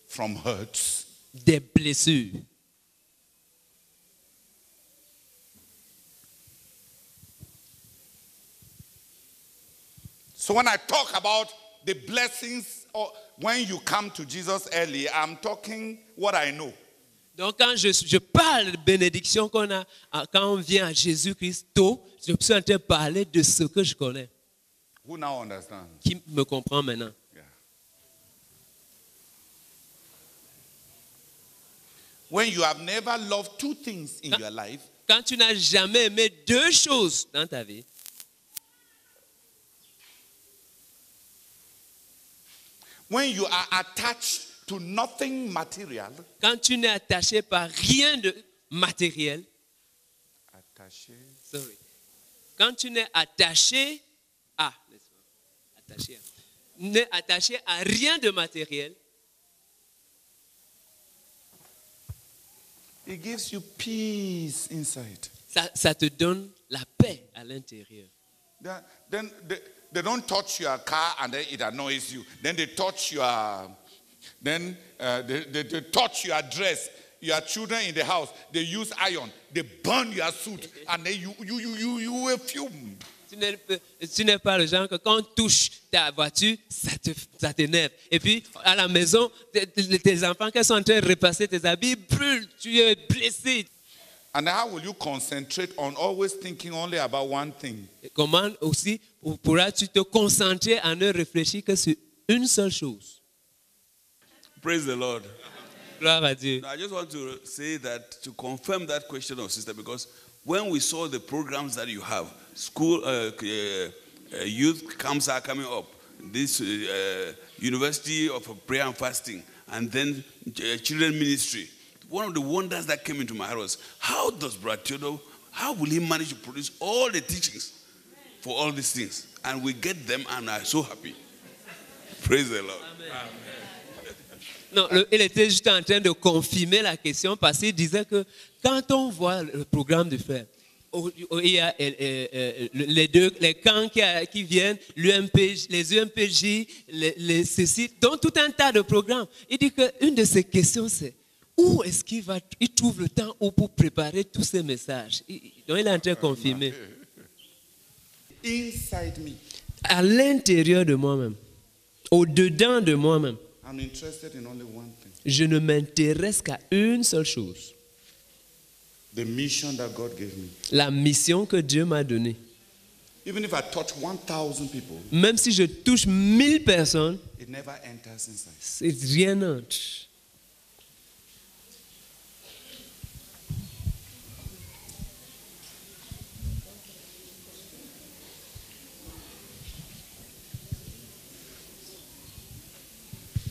from hurts. des blessures. So when I talk about the blessings, or when you come to Jesus early, I'm talking what I know. Donc quand je parle de bénédiction qu'on a quand on vient à Jésus-Christ tôt, je suis en train de parler de ce que je connais. Who now understands? Qui me comprend maintenant? Yeah. When you have never loved two things in your life, Quand tu n'as jamais aimé deux choses dans ta vie, when you are attached to nothing material, quand tu n'es attaché par rien de matériel, sorry. Quand tu n'es attaché à, n'es attaché à rien de matériel, it gives you peace inside. ça te donne la paix à l'intérieur. Then they don't touch your car and then it annoys you. Then they touch your, they touch your dress. Your children in the house, they use iron. They burn your suit and then you will fume. Tu n'es pas le genre que quand on touche ta voiture, ça t'énerve. Et puis, à la maison, tes enfants qui sont en train de repasser tes habits brûlent. Tu es blessé. And how will you concentrate on always thinking only about one thing? Et comment aussi pourras-tu te concentrer à ne réfléchir que sur une seule chose? Praise the Lord. Gloire à Dieu. Now, I just want to say that to confirm that question of sister, because when we saw the programs that you have, school, youth camps are coming up, this University of Prayer and Fasting, and then children ministry. One of the wonders that came into my heart was, how does Brother Theodore, how will he manage to produce all the teachings for all these things? And we get them and are so happy. Praise the Lord. Amen. Non, il était juste en train de confirmer la question parce qu'il disait que quand on voit le programme de faire, il y a les camps qui viennent, l'UMPJ, les UMPJ, ceci, donc tout un tas de programmes. Il dit qu'une de ses questions c'est où est-ce qu'il trouve le temps pour préparer tous ces messages. Donc il est en train de confirmer. Inside me, À l'intérieur de moi-même, au-dedans de moi-même, I'm interested in only one thing. je ne m'intéresse qu'à une seule chose. The mission that God gave me. La mission que Dieu m'a donnée. Even if I touch 1,000 people, Même si je touche 1000 personnes, it never enters inside. c'est rien d'autre.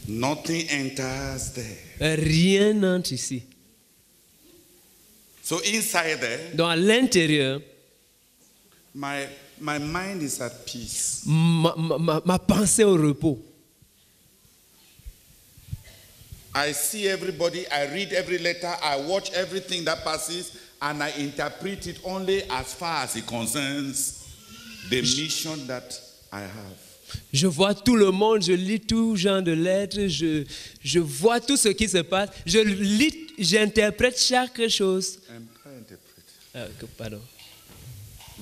Nothing enters there. Rien n'entre ici. So inside there, Donc à l'intérieur, my mind is at peace. ma pensée au repos. I see everybody, I read every letter, I watch everything that passes, and I interpret it only as far as it concerns the mission that I have. Je vois tout le monde, je lis tout genre de lettres, je vois tout ce qui se passe, je lis, j'interprète chaque chose. Pardon.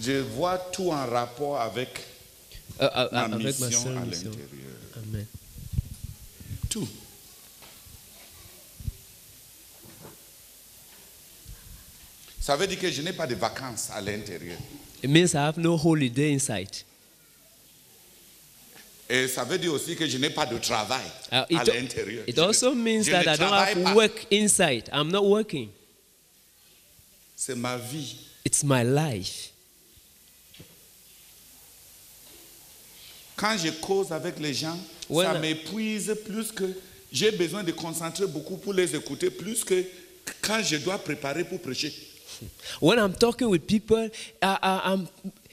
Je vois tout en rapport avec ma Avec ma mission seule à mission. l'intérieur. Amen. Tout. Ça veut dire que je n'ai pas de vacances à l'intérieur. It means I have no holiday inside. Et ça veut dire aussi que je n'ai pas de travail à l'intérieur. It also means that I don't have work inside. I'm not working. C'est ma vie. It's my life. Quand je cause avec les gens, ça m'épuise plus que... J'ai besoin de concentrer beaucoup pour les écouter, plus que quand je dois préparer pour prêcher. When I'm talking with people,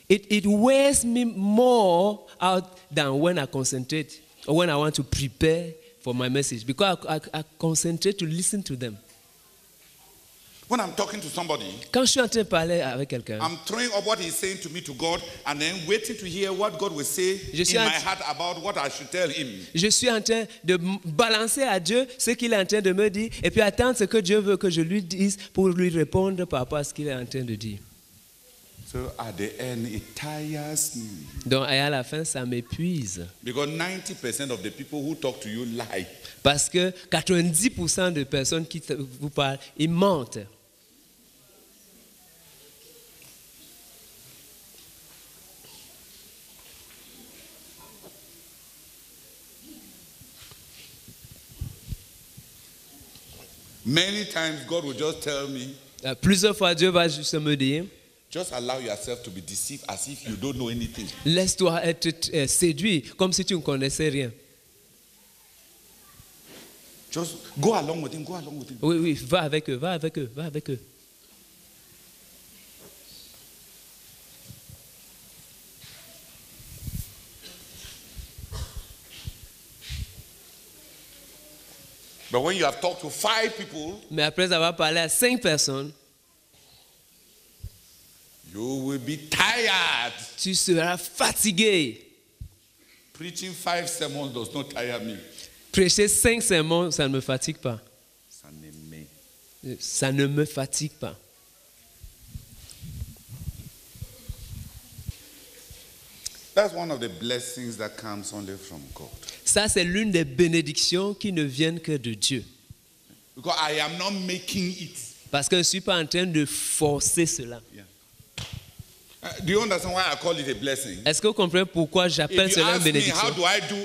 it wears me more out than when I concentrate or when I want to prepare for my message, because I concentrate to listen to them. When I'm talking to somebody, quand je suis en train de parler avec quelqu'un, I'm throwing up what he's saying to me to God and then waiting to hear what God will say in my heart about what I should tell him. Je suis en train de balancer à Dieu ce qu'il est en train de me dire et puis attendre ce que Dieu veut que je lui dise pour lui répondre par rapport à ce qu'il est en train de dire. So at the end, it tires me. Donc à la fin, ça m'épuise. Because 90% of the people who talk to you lie. Parce que 90% de personnes qui vous parlent, ils mentent. Many times God will just tell me, plusieurs fois Dieu va juste me dire, just allow yourself to be deceived as if you don't know anything. Laisse-toi être séduit comme si tu ne connaissais rien. Just go along with him, go along with him. Oui, oui, va avec eux, va avec eux, va avec eux. But when you have talked to 5 people, mais après avoir parlé à 5 personnes, you will be tired. Tu seras fatigué. Preaching 5 sermons does not tire me. Prêcher 5 sermons, ça ne me fatigue pas. Ça ne me fatigue pas. That's one of the blessings that comes only from God. Ça, c'est l'une des bénédictions qui ne viennent que de Dieu. Because I am not making it. Parce que je ne suis pas en train de forcer cela. Yeah. Do you understand why I call it a blessing? Est-ce que vous comprenez pourquoi j'appelle cela une bénédiction? How do I do?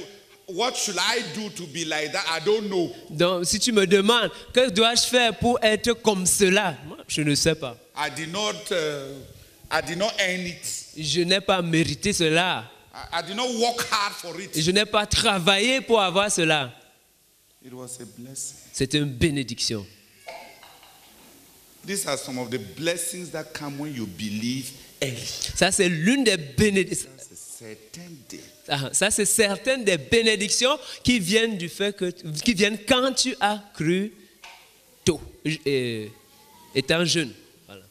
What should I do to be like that? I don't know. Donc, si tu me demandes, que dois-je faire pour être comme cela? Moi, je ne sais pas. I did not earn it. Je n'ai pas mérité cela. I did not work hard for it. Je n'ai pas travaillé pour avoir cela. It was a blessing. C'est une bénédiction. These are some of the blessings that come when you believe early. Ça, c'est l'une des bénédictions. Ça, c'est certaines des bénédictions qui viennent du fait que, qui viennent quand tu as cru tôt, étant jeune. Voilà.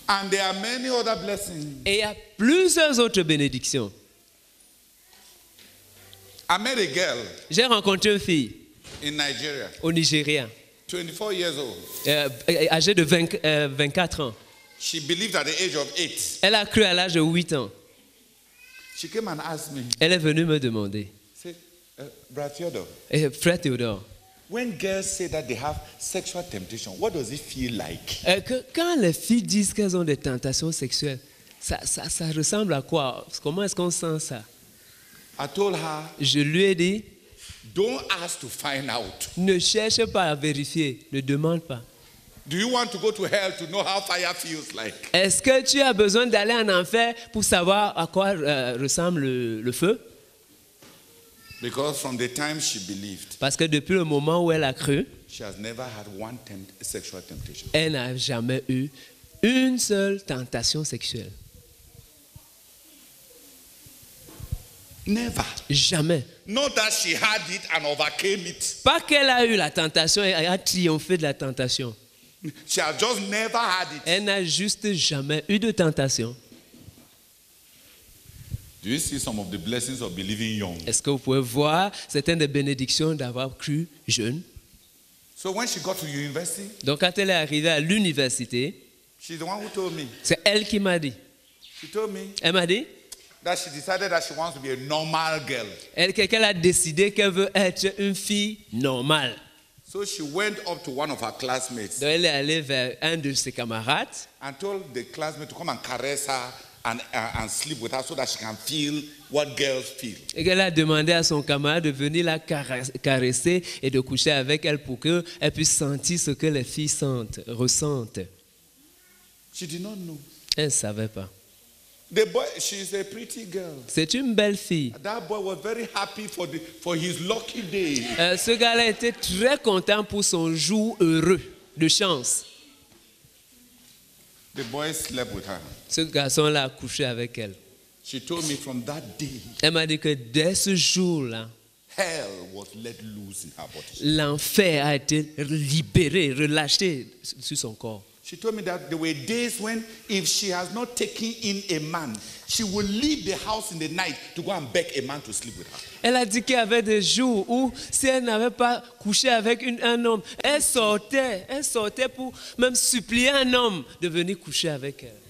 And there are many other blessings. Et il y a plusieurs autres bénédictions. I met a girl. J'ai rencontré une fille in Nigeria, au Nigeria, 24 years old. Âgée de 24 ans. She believed at the age of 8. Elle a cru à l'âge de 8 ans. She came and asked me. Elle est venue me demander. Say, Brother Theodore. Frère Théodore. When girls say that they have sexual temptation, what does it feel like? Quand les filles disent qu'elles ont des tentations sexuelles, ça ressemble à quoi? Comment est-ce qu'on sent ça? I told her, je lui ai dit, don't ask to find out. Ne cherche pas à vérifier, ne demande pas. Do you want to go to hell to know how fire feels like? Est-ce que tu as besoin d'aller en enfer pour savoir à quoi ressemble le feu? Because from the time she believed, parce que depuis le moment où elle a cru, she has never had one sexual temptation. Elle n'a jamais eu une seule tentation sexuelle. Never. Jamais. Not that she had it and overcame it. Pas qu'elle a eu la tentation et a triomphé de la tentation. She has just never had it. Elle n'a juste jamais eu de tentation. Do you see some of the blessings of believing young? Est-ce que vous pouvez voir certaines des bénédictions d'avoir cru jeune? So when she got to university, donc quand elle est arrivée à l'université, she's the one who told me. C'est elle qui m'a dit. She told me. Elle m'a dit. That she decided that she wants to be a normal girl. Qu'elle a décidé qu'elle veut être une fille normale. So she went up to one of her classmates Donc elle est allée vers un de ses camarades and told the classmate to come and caress her and sleep with her so that she can feel what girls feel. et qu'elle a demandé à son camarade de venir la caresser et de coucher avec elle pour qu'elle puisse sentir ce que les filles ressentent. She did not know. Elle ne savait pas. The boy, she's a pretty girl. C'est une belle fille. That boy was very happy for his lucky day. Ce gars-là était très content pour son jour heureux de chance. The boy slept with her. Ce garçon-là a couché avec elle. She told me from that day, Elle m'a dit que dès ce jour-là, hell was let loose in her body. l'enfer a été libéré, relâché sur son corps. She told me that there were days when if she has not taken in a man, she will leave the house in the night to go and beg a man to sleep with her. Elle a dit qu'il y avait des jours où si elle n'avait pas couché avec un homme, elle sortait pour même supplier un homme de venir coucher avec elle.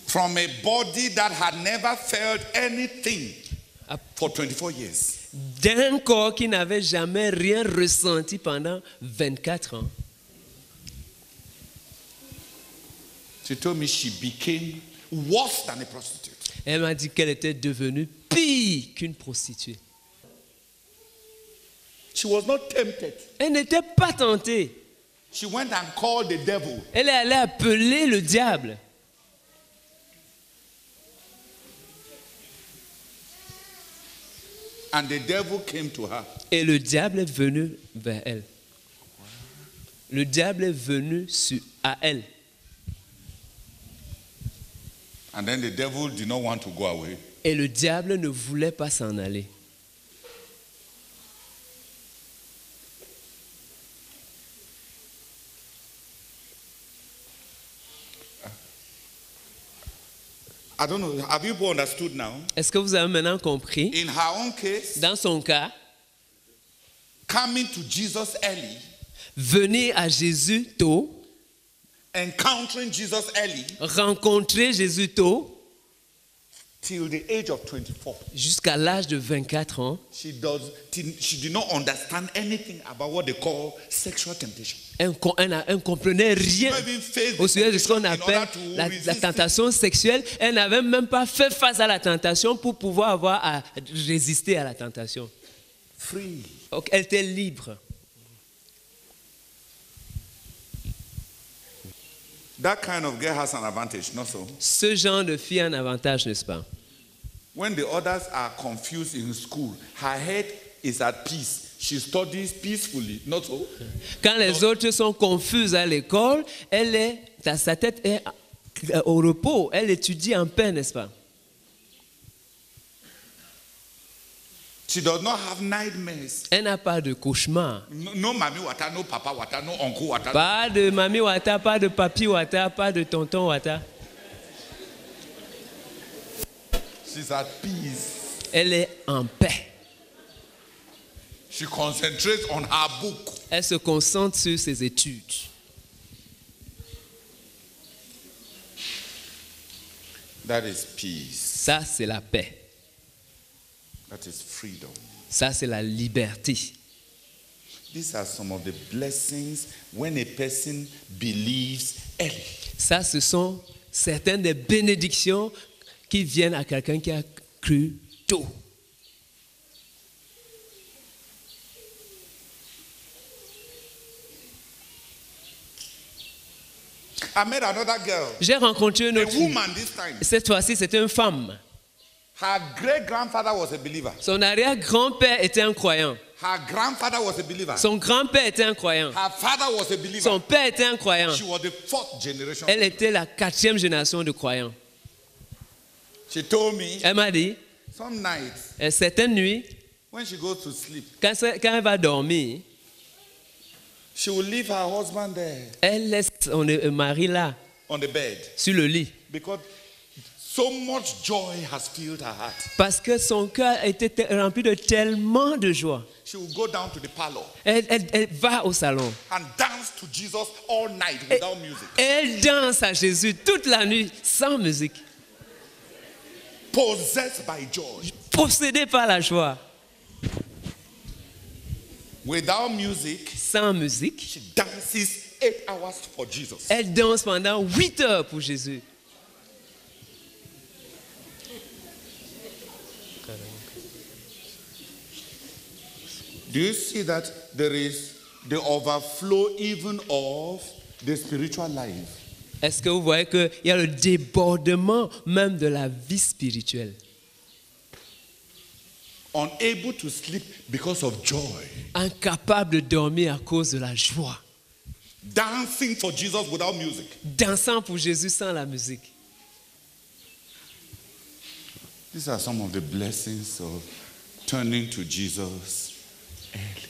From a body that had never felt anything for 24 years. D'un corps qui n'avait jamais rien ressenti pendant 24 ans. She told me she became worse than a prostitute. Elle m'a dit qu'elle était devenue pire qu'une prostituée. She was not tempted. Elle n'était pas tentée. She went and called the devil. Elle est allée appeler le diable. And the devil came to her. Et le diable est venu vers elle. Le diable est venu à elle. And then the devil did not want to go away. Et le diable ne voulait pas s'en aller. I don't know. Have you understood now? Est-ce que vous avez maintenant compris? In her own case, Dans son cas, coming to Jesus early, venir à Jésus tôt, encountering Jesus early, rencontrer Jésus tôt, till the age of 24. jusqu'à l'âge de 24 ans, She did not understand anything about what they call sexual temptation. elle ne comprenait rien au sujet de ce qu'on appelle la tentation sexuelle. Elle n'avait même pas fait face à la tentation pour pouvoir avoir à résister à la tentation. Free. Donc, elle était libre. That kind of girl has an advantage, not so? Ce genre de fille a un avantage, n'est-ce pas? When the others are confused in school, her head is at peace. She studies peacefully, not so? Quand les autres sont confuses à l'école, sa tête est au repos. Elle étudie en paix, n'est-ce pas? She does not have nightmares. Elle n'a pas de cauchemar. No mommy wata, no papa wata, no uncle wata. Pas de mamie wata, pas de papi wata, pas de tonton wata. She's at peace. Elle est en paix. She concentrates on her book. Elle se concentre sur ses études. That is peace. Ça, c'est la paix. That is freedom. Ça, c'est la liberté. These are some of the blessings when a person believes early. Ça, ce sont certaines des bénédictions qui viennent à quelqu'un qui a cru tôt. I met another girl. J'ai rencontré une A autre fille. woman this time. Cette fois-ci, c'était une femme. Her great-grandfather was a believer. Son arrière-grand-père était un croyant. Her grandfather was a believer. Son grand-père était un croyant. Her father was a believer. Son père était un croyant. She was the fourth generation. Elle était la 4e génération de croyants. She told me Elle m'a dit, some nights certaines nuits, when she goes to sleep, quand elle va dormir, she will leave her husband there elle laisse son mari là, on the bed sur le lit. because so much joy has filled her heart. Parce que son cœur était rempli de tellement de joie. She will go down to the parlor Elle va au salon. and dance to Jesus all night without music. Elle danse à Jésus toute la nuit sans musique. Possessed by joy. Possédée par la joie. Without music, sans musique, she dances 8 hours for Jesus. elle danse pendant 8 heures pour Jésus. Do you see that there is the overflow even of the spiritual life? Est-ce que vous voyez qu'il y a le débordement même de la vie spirituelle? Unable to sleep because of joy. Incapable de dormir à cause de la joie. Dancing for Jesus without music. Dansant pour Jésus sans la musique. These are some of the blessings of turning to Jesus early.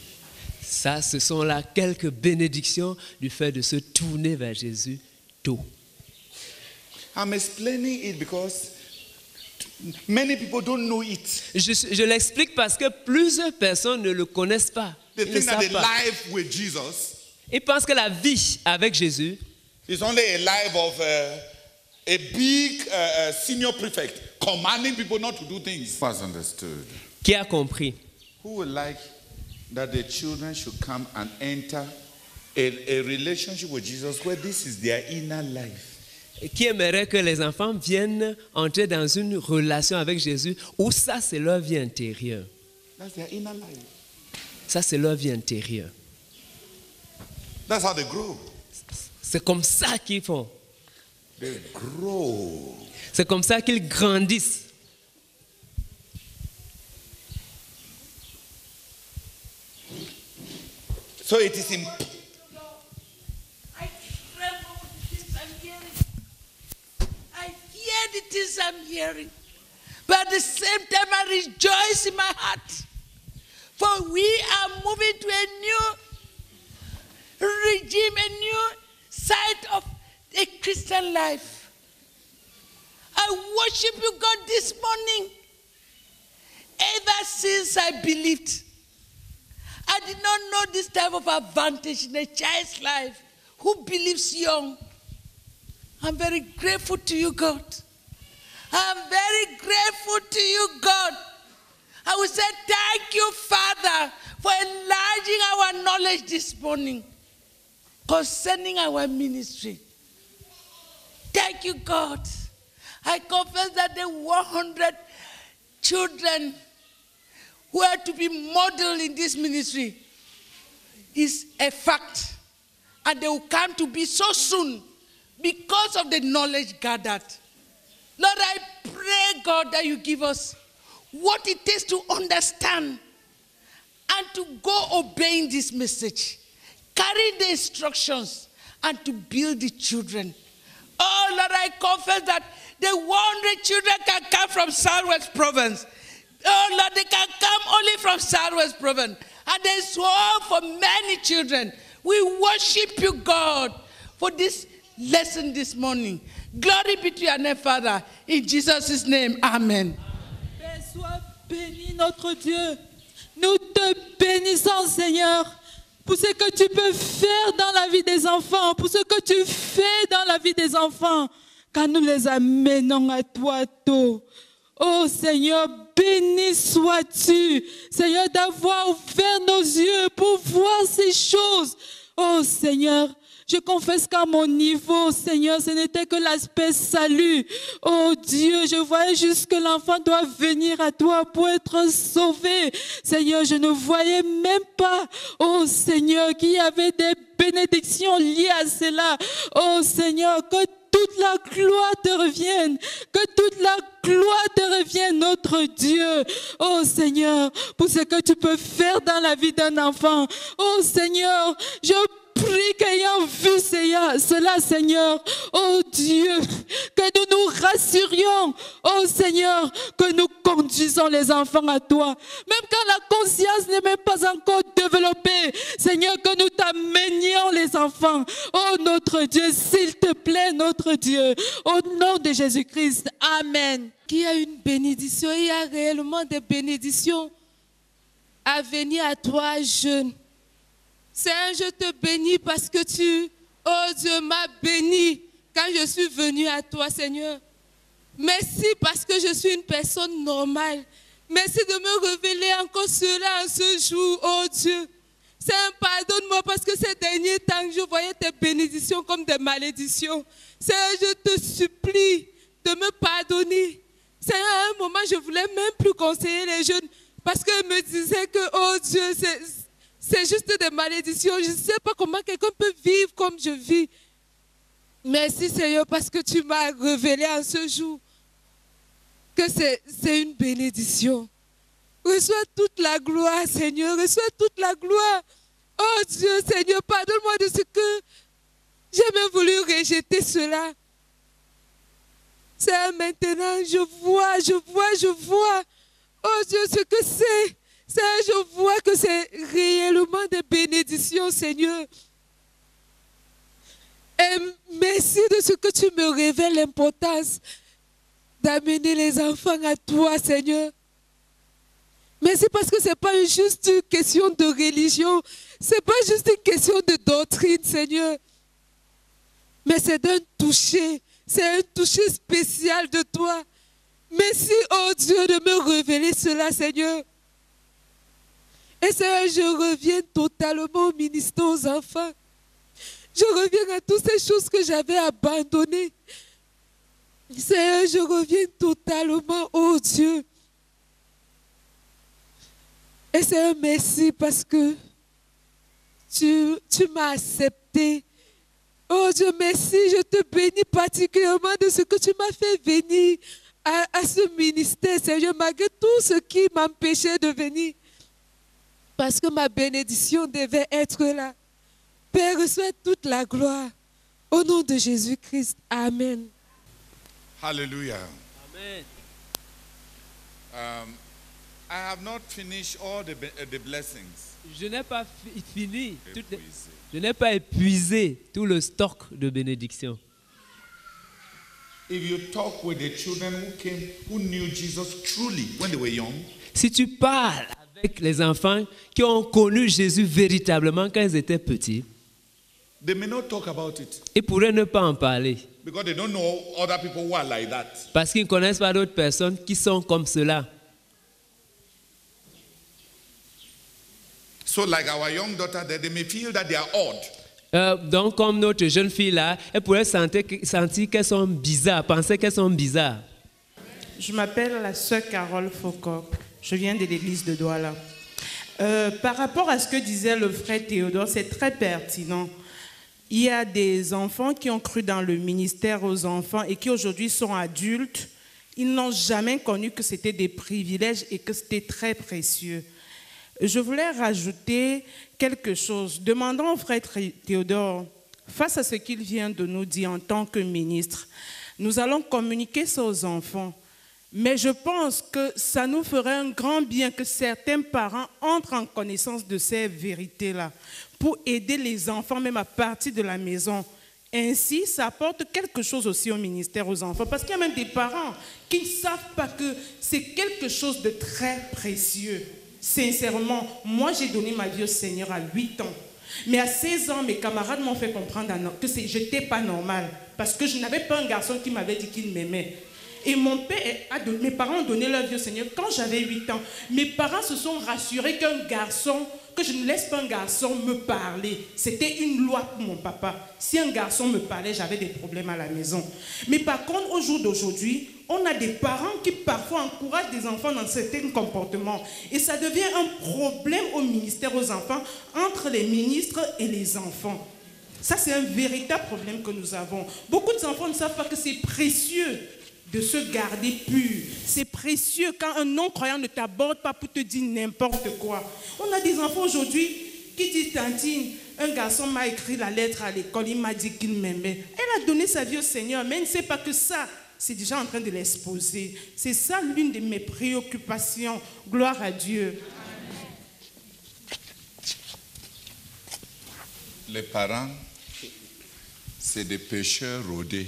Ça, ce sont là quelques bénédictions du fait de se tourner vers Jésus tôt. I'm explaining it because many people don't know it. Je l'explique parce que plusieurs personnes ne le connaissent pas. They Ils ne think that savent the pas. life with Jesus Ils pensent que la vie avec Jésus, is only a life of a big senior prefect commanding people not to do things. Was understood. qui a compris? Who would like that the children should come and enter a relationship with Jesus where this is their inner life? Qui aimerait que les enfants viennent entrer dans une relation avec Jésus où ça, c'est leur vie intérieure. That's their inner life. Ça, c'est leur vie intérieure. That's how they grow. C'est comme ça qu'ils font. They grow. C'est comme ça qu'ils grandissent. So it is important. I tremble with the things I'm hearing. I hear the things I'm hearing. But at the same time, I rejoice in my heart. For we are moving to a new regime, a new side of a Christian life. I worship you, God, this morning. Ever since I believed, I did not know this type of advantage in a child's life who believes young. I'm very grateful to you, God. I'm very grateful to you, God. I will say thank you, Father, for enlarging our knowledge this morning concerning our ministry. Thank you, God. I confess that the 100 children who are to be modeled in this ministry is a fact. And they will come to be so soon because of the knowledge gathered. Lord, I pray, God, that you give us what it takes to understand and to go obeying this message, carrying the instructions, and to build the children. Oh, Lord, I confess that the 100 children can come from Southwest Province. Oh, Lord, they can come only from Southwest Province. And there's hope for many children. We worship you, God, for this lesson this morning. Glory be to your name, Father. In Jesus' name, amen. Père, sois béni, notre Dieu. Nous te bénissons, Seigneur, pour ce que tu peux faire dans la vie des enfants, pour ce que tu fais dans la vie des enfants, quand nous les amenons à toi tôt. Oh Seigneur, béni sois-tu, Seigneur, d'avoir ouvert nos yeux pour voir ces choses. Oh Seigneur, je confesse qu'à mon niveau, Seigneur, ce n'était que l'aspect salut. Oh Dieu, je voyais juste que l'enfant doit venir à toi pour être sauvé. Seigneur, je ne voyais même pas, oh Seigneur, qu'il y avait des bénédictions liées à cela. Oh Seigneur, que toute la gloire te revienne, que toute la gloire te revienne, notre Dieu. Oh Seigneur, pour ce que tu peux faire dans la vie d'un enfant. Oh Seigneur, je prie qu'ayant vu cela, Seigneur, oh Dieu, que nous nous rassurions, oh Seigneur, que nous conduisons les enfants à toi. Même quand la conscience n'est même pas encore développée, Seigneur, que nous t'amenions les enfants. Oh notre Dieu, s'il te plaît, notre Dieu, au nom de Jésus-Christ, amen. Qu'il y a une bénédiction, il y a réellement des bénédictions à venir à toi, jeune. Seigneur, je te bénis parce que tu, oh Dieu, m'as béni quand je suis venu à toi, Seigneur. Merci parce que je suis une personne normale. Merci de me révéler encore cela en ce jour, oh Dieu. Seigneur, pardonne-moi parce que ces derniers temps, je voyais tes bénédictions comme des malédictions. Seigneur, je te supplie de me pardonner. Seigneur, à un moment, je ne voulais même plus conseiller les jeunes parce qu'ils me disaient que, oh Dieu, c'est juste des malédictions. Je ne sais pas comment quelqu'un peut vivre comme je vis. Merci Seigneur parce que tu m'as révélé en ce jour que c'est une bénédiction. Reçois toute la gloire, Seigneur. Reçois toute la gloire. Oh Dieu, Seigneur, pardonne-moi de ce que j'ai même voulu rejeter cela. Seigneur, maintenant, je vois. Oh Dieu, ce que c'est. Seigneur, je vois que c'est réellement des bénédictions, Seigneur. Et merci de ce que tu me révèles l'importance d'amener les enfants à toi, Seigneur. Merci parce que ce n'est pas juste une question de religion, ce n'est pas juste une question de doctrine, Seigneur. Mais c'est un toucher spécial de toi. Merci, oh Dieu, de me révéler cela, Seigneur. Et Seigneur, je reviens totalement au ministère aux enfants. Je reviens à toutes ces choses que j'avais abandonnées. Seigneur, je reviens totalement, oh Dieu. Et Seigneur, merci parce que tu m'as accepté. Oh Dieu, merci, je te bénis particulièrement de ce que tu m'as fait venir à ce ministère, Seigneur, malgré tout ce qui m'empêchait de venir. Parce que ma bénédiction devait être là. Père, reçois toute la gloire. Au nom de Jésus-Christ. Amen. Hallelujah. Amen. I have not finished all the blessings. Je n'ai pas fini. Je n'ai pas épuisé tout le stock de bénédictions. If you talk with the children who knew Jesus truly when they were young, si tu parles avec les enfants qui ont connu Jésus véritablement quand ils étaient petits, they may not talk about it. Ils pourraient ne pas en parler. Because they don't know other people who are like that. Parce qu'ils ne connaissent pas d'autres personnes qui sont comme cela. So like our young daughter, they may feel that they are odd. Donc comme notre jeune fille là, elle pourrait sentir qu'elles sont bizarres, penser qu'elles sont bizarres. Je m'appelle la sœur Carole Foucault. Je viens de l'église de Douala. Par rapport à ce que disait le frère Théodore, c'est très pertinent. Il y a des enfants qui ont cru dans le ministère aux enfants et qui aujourd'hui sont adultes. Ils n'ont jamais connu que c'était des privilèges et que c'était très précieux. Je voulais rajouter quelque chose. Demandons au frère Théodore, face à ce qu'il vient de nous dire en tant que ministre, nous allons communiquer ça aux enfants. Mais je pense que ça nous ferait un grand bien que certains parents entrent en connaissance de ces vérités-là pour aider les enfants, même à partir de la maison. Ainsi, ça apporte quelque chose aussi au ministère aux enfants. Parce qu'il y a même des parents qui ne savent pas que c'est quelque chose de très précieux. Sincèrement, moi j'ai donné ma vie au Seigneur à 8 ans. Mais à 16 ans, mes camarades m'ont fait comprendre que je n'étais pas normal. Parce que je n'avais pas un garçon qui m'avait dit qu'il m'aimait. Et mes parents ont donné leur vie au Seigneur quand j'avais 8 ans. Mes parents se sont rassurés que je ne laisse pas un garçon me parler. C'était une loi pour mon papa. Si un garçon me parlait, j'avais des problèmes à la maison. Mais par contre, au jour d'aujourd'hui, on a des parents qui parfois encouragent des enfants dans certains comportements. Et ça devient un problème au ministère aux enfants, entre les ministres et les enfants. Ça, c'est un véritable problème que nous avons. Beaucoup d'enfants ne savent pas que c'est précieux de se garder pur. C'est précieux quand un non-croyant ne t'aborde pas pour te dire n'importe quoi. On a des enfants aujourd'hui qui disent, Tantine, un garçon m'a écrit la lettre à l'école, il m'a dit qu'il m'aimait. Elle a donné sa vie au Seigneur, mais elle ne sait pas que ça, c'est déjà en train de l'exposer. C'est ça l'une de mes préoccupations. Gloire à Dieu. Les parents, c'est des pécheurs rodés.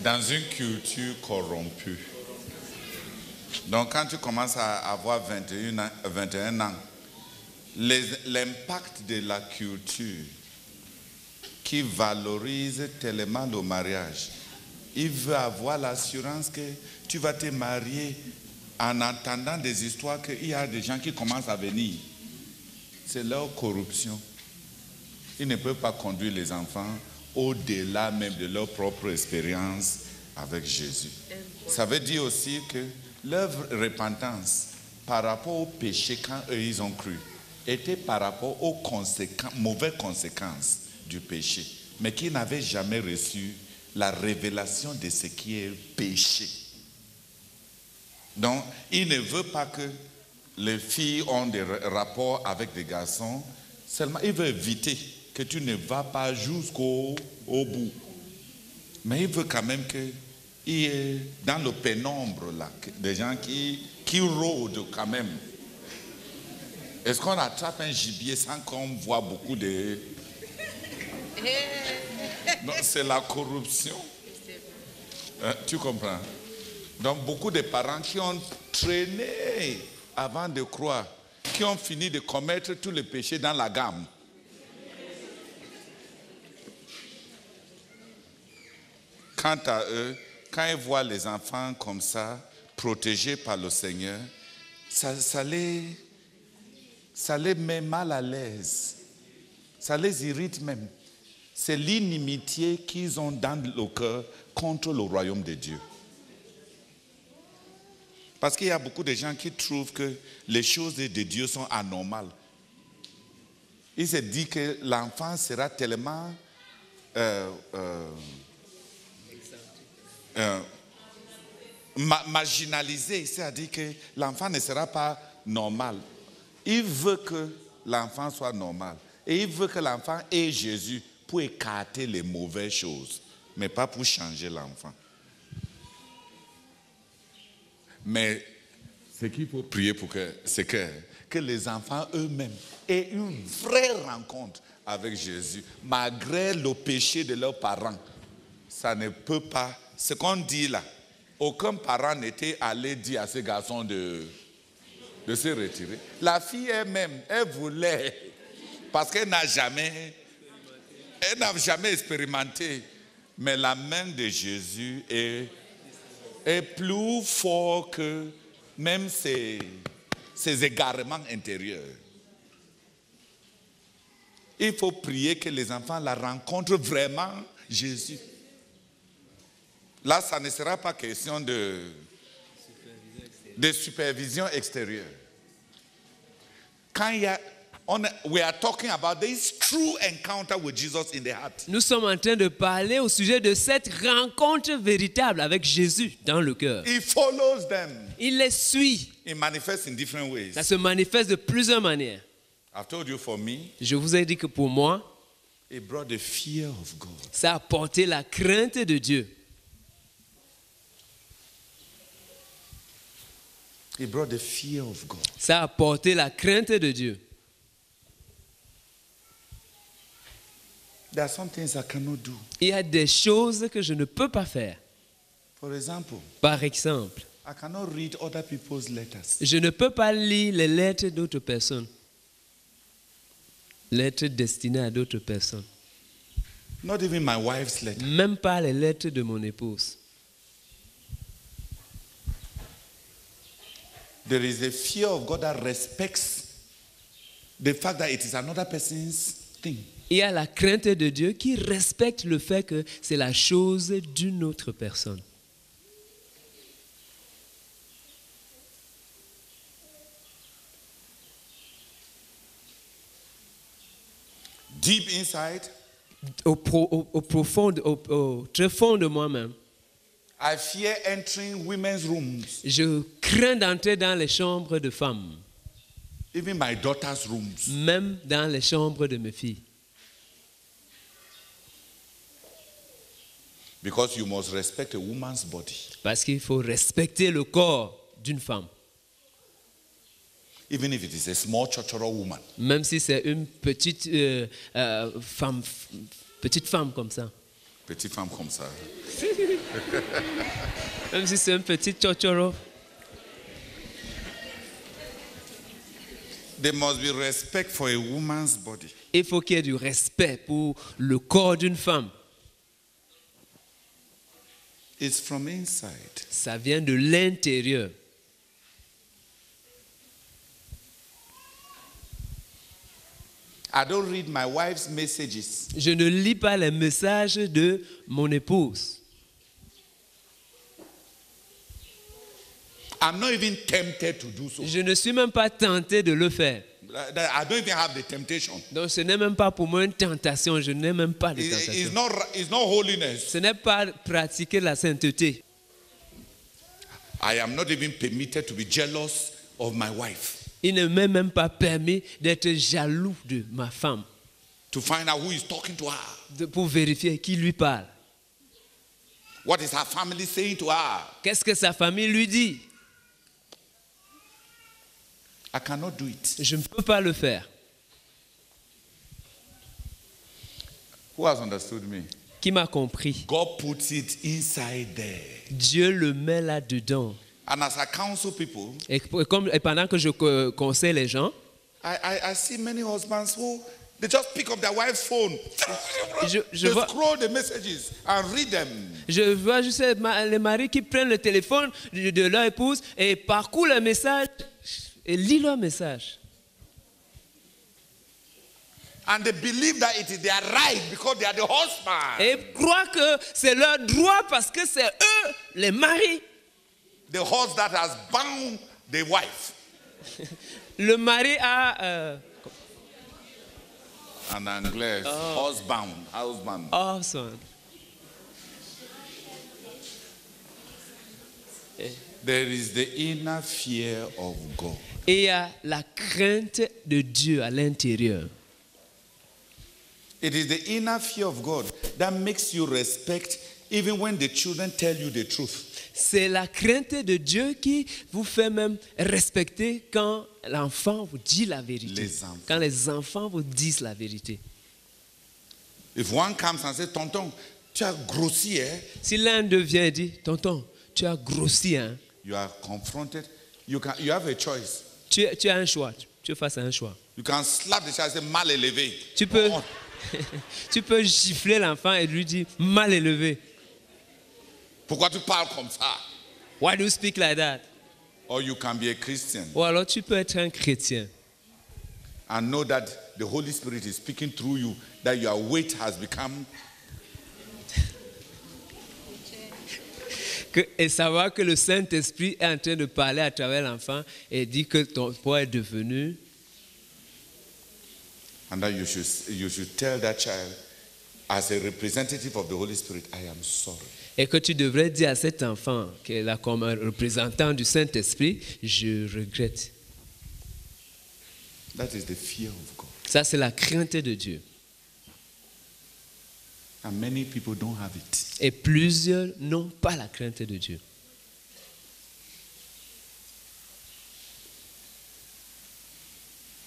Dans une culture corrompue. Donc quand tu commences à avoir 21 ans, l'impact de la culture qui valorise tellement le mariage Il veut avoir l'assurance que tu vas te marier en entendant des histoires qu'il y a des gens qui commencent à venir. C'est leur corruption. Ils ne peuvent pas conduire les enfants au-delà même de leur propre expérience avec Jésus. Ça veut dire aussi que leur repentance par rapport au péché quand eux ils ont cru était par rapport aux mauvaises conséquences du péché, mais qui n'avaient jamais reçu la révélation de ce qui est péché. Donc, il ne veut pas que les filles ont des rapports avec des garçons, seulement il veut éviter que tu ne vas pas jusqu'au bout. Mais il veut quand même qu'il y ait dans le pénombre là, des gens qui rôdent quand même. Est-ce qu'on attrape un gibier sans qu'on voit beaucoup de... Non, c'est la corruption. Tu comprends? Donc beaucoup de parents qui ont traîné avant de croire, qui ont fini de commettre tous les péchés dans la gamme. Quant à eux, quand ils voient les enfants comme ça, protégés par le Seigneur, ça les met mal à l'aise. Ça les irrite même. C'est l'inimitié qu'ils ont dans le cœur contre le royaume de Dieu. Parce qu'il y a beaucoup de gens qui trouvent que les choses de Dieu sont anormales. Ils se disent que l'enfant sera tellement marginalisé, c'est-à-dire que l'enfant ne sera pas normal. Il veut que l'enfant soit normal. Et il veut que l'enfant ait Jésus pour écarter les mauvaises choses, mais pas pour changer l'enfant. Mais ce qu'il faut prier pour c'est que les enfants eux-mêmes aient une vraie rencontre avec Jésus, malgré le péché de leurs parents. Ça ne peut pas. Ce qu'on dit là, aucun parent n'était allé dire à ce garçon de se retirer. La fille elle-même, elle voulait, parce qu'elle n'a jamais expérimenté. Mais la main de Jésus est plus fort que même ses égarements intérieurs. Il faut prier que les enfants la rencontrent vraiment Jésus. Là, ça ne sera pas question de supervision extérieure. Quand il y a, we are talking about this true encounter with Jesus in the heart. Nous sommes en train de parler au sujet de cette rencontre véritable avec Jésus dans le cœur. He follows them. Il les suit. It manifests in different ways. Ça se manifeste de plusieurs manières. I've told you for me. Je vous ai dit que pour moi, it brought the fear of God. Ça a apporté la crainte de Dieu. It brought the fear of God. Ça a apporté la crainte de Dieu. There are some things I cannot do. Il y a des choses que je ne peux pas faire. For example, par exemple, I cannot read other people's letters. Je ne peux pas lire les lettres d'autres personnes. Lettres destinées à d'autres personnes. Not even my wife's letter. Même pas les lettres de mon épouse. There is a fear of God that respects the fact that it is another person's thing. Il y a la crainte de Dieu qui respecte le fait que c'est la chose d'une autre personne. Deep inside, au très fond de moi-même, I fear entering women's rooms. Je crains d'entrer dans les chambres de femmes. Even my daughter's rooms. Même dans les chambres de mes filles. Because you must respect a woman's body. Parce qu'il faut respecter le corps d'une femme. Even if it is a small chochoro woman. Même si c'est une petite femme comme ça. Petite femme comme ça. Même si c'est un petit chochoro. There must be respect for a woman's body. Il faut qu'il y ait du respect pour le corps d'une femme. It's from inside. Ça vient de l'intérieur. I don't read my wife's messages. Je ne lis pas les messages de mon épouse. I'm not even tempted to do so. Je ne suis même pas tenté de le faire. I don't even have the temptation. Donc ce n'est même pas pour moi une tentation. Je n'ai même pas de tentation. It's not holiness. Ce n'est pas pratiquer la sainteté. I am not even permitted to be jealous of my wife. Il ne m'est même pas permis d'être jaloux de ma femme. To find out who is talking to her. Pour vérifier qui lui parle. What is her family saying to her? Qu'est-ce que sa famille lui dit? I cannot do it. Je ne peux pas le faire. Who has understood me? Qui m'a compris? God puts it inside there. Dieu le met là-dedans. And as I counsel people, Et pendant que je conseille les gens, I see many husbands who they just pick up their wife's phone. Je They vois- scroll the messages and read them. je vois juste les maris qui prennent le téléphone de leur épouse et parcourent le message et lisent leur message. And they believe that it is their right because they are the husband. Et croient que c'est leur droit parce que c'est eux, les maris. The horse that has bound the wife. Le mari a... En anglais, housebound. Awesome. There is the inner fear of God. Et il y a la crainte de Dieu à l'intérieur. It is the inner fear of God that makes you respect even when the children tell you the truth. C'est la crainte de Dieu qui vous fait même respecter quand l'enfant vous dit la vérité. Les enfants. Quand les enfants vous disent la vérité. If one comes and says, Tonton, tu as grossi, eh? Si l'un d'eux vient et dit, tonton, tu as grossi, hein? You are confronted. You have a choice. Tu as un choix. Tu es face à un choix. You can slap the child and say, mal élevé. Tu peux, Oh, tu peux gifler l'enfant et lui dire, mal élevé. pourquoi tu parles comme ça? Why do you speak like that? Or you can be a Christian Ou alors tu peux être un chrétien and know that the Holy Spirit is speaking through you, that your weight has become. et savoir que le Saint-Esprit est en train de parler à travers l'enfant et dit que ton poids est devenu. And that you should tell that child, as a representative of the Holy Spirit, I am sorry. Et que tu devrais dire à cet enfant, qu'elle a comme un représentant du Saint-Esprit, je regrette. That is the fear of God. Ça, c'est la crainte de Dieu. And many people don't have it. Et plusieurs n'ont pas la crainte de Dieu.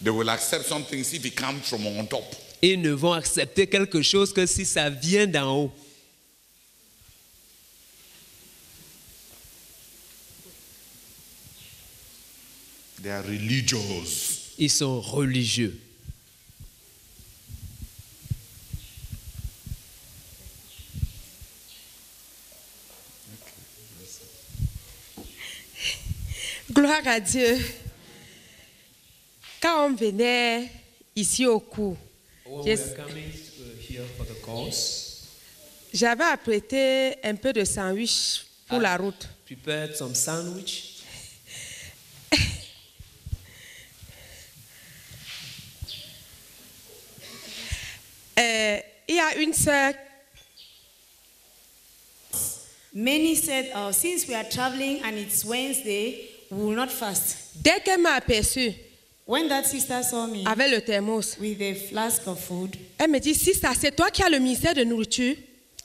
They will accept something if it comes from on top. Ils ne vont accepter quelque chose que si ça vient d'en haut. They are religious. Ils sont religieux. Gloire à Dieu. Quand on venait ici au cours, j'avais apprêté un peu de sandwich pour la route. Prepared some sandwich. Il y a une sœur. Many said, oh, since we are traveling and it's Wednesday, we will not fast. Dès qu'elle m'a aperçue When that sister saw me avec le thermos, with a flask of food, elle me dit, Sister, c'est toi qui as le ministère de nourriture?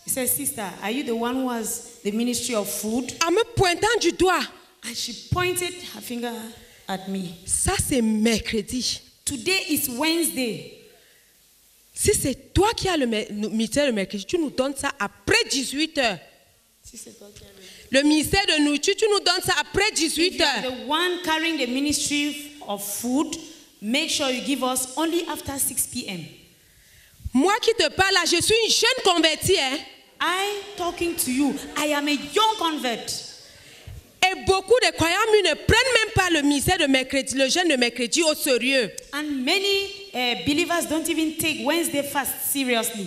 he said, Sister, are you the one who has the ministry of food? En me pointant du doigt. And she pointed her finger at me. Ça, c'est mercredi. Today is Wednesday. Si c'est toi qui as le ministère de mercredi, tu nous donnes ça après 18 heures. Si c'est toi qui as Le ministère de nourriture, tu nous donnes ça après 18 If you are heures. the one carrying the ministry of food, make sure you give us only after 6 p.m. Moi qui te parle là, je suis une jeune convertie. Hein? I talking to you, I am a young convert. Et beaucoup de croyants ne prennent même pas le ministère de mercredi, le jeûne de mercredi au sérieux. And many believers don't even take Wednesday fast seriously.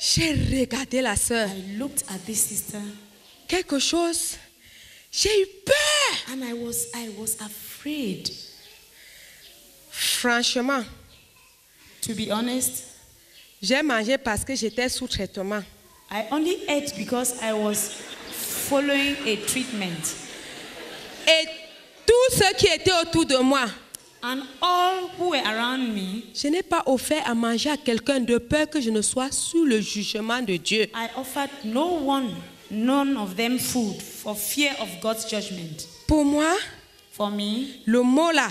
J'ai regardé la sœur. I looked at this sister. Quelque chose. J'ai eu peur. And I was afraid. Franchement. To be honest. J'ai mangé parce que j'étais sous traitement. I only ate because I was following a treatment. Et tous ceux qui étaient autour de moi, and all who were around me, je n'ai pas offert à manger à quelqu'un de peur que je ne sois sous le jugement de Dieu. I offered none of them food for fear of God's judgment. Pour moi, for me, le mot là,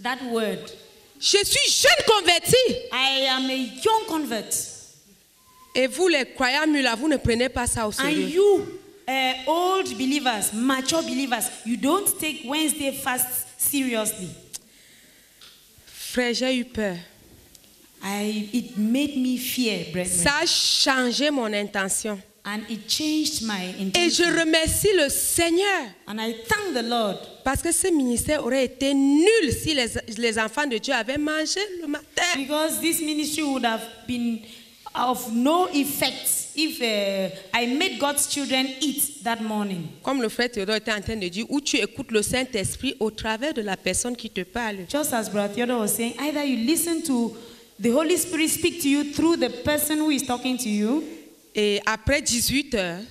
that word, je suis jeune converti. I am a young convert. Et vous les croyants mûrs, vous ne prenez pas ça au sérieux. And you, old believers, mature believers, you don't take Wednesday fast seriously. Frère, j'ai eu peur. It made me fear, brethren. Ça a changé mon intention. And it changed my intention. Et je remercie le Seigneur. And I thank the Lord. Parce que ce ministère aurait été nul si les enfants de Dieu avaient mangé le matin. Because this ministry would have been of no effect if I made God's children eat that morning. Comme le frère Théodore était en train de dire, où tu écoutes le Saint-Esprit au travers de la personne qui te parle. Just as Brother Theodore was saying, either you listen to the Holy Spirit speak to you through the person who is talking to you. Et après 18h,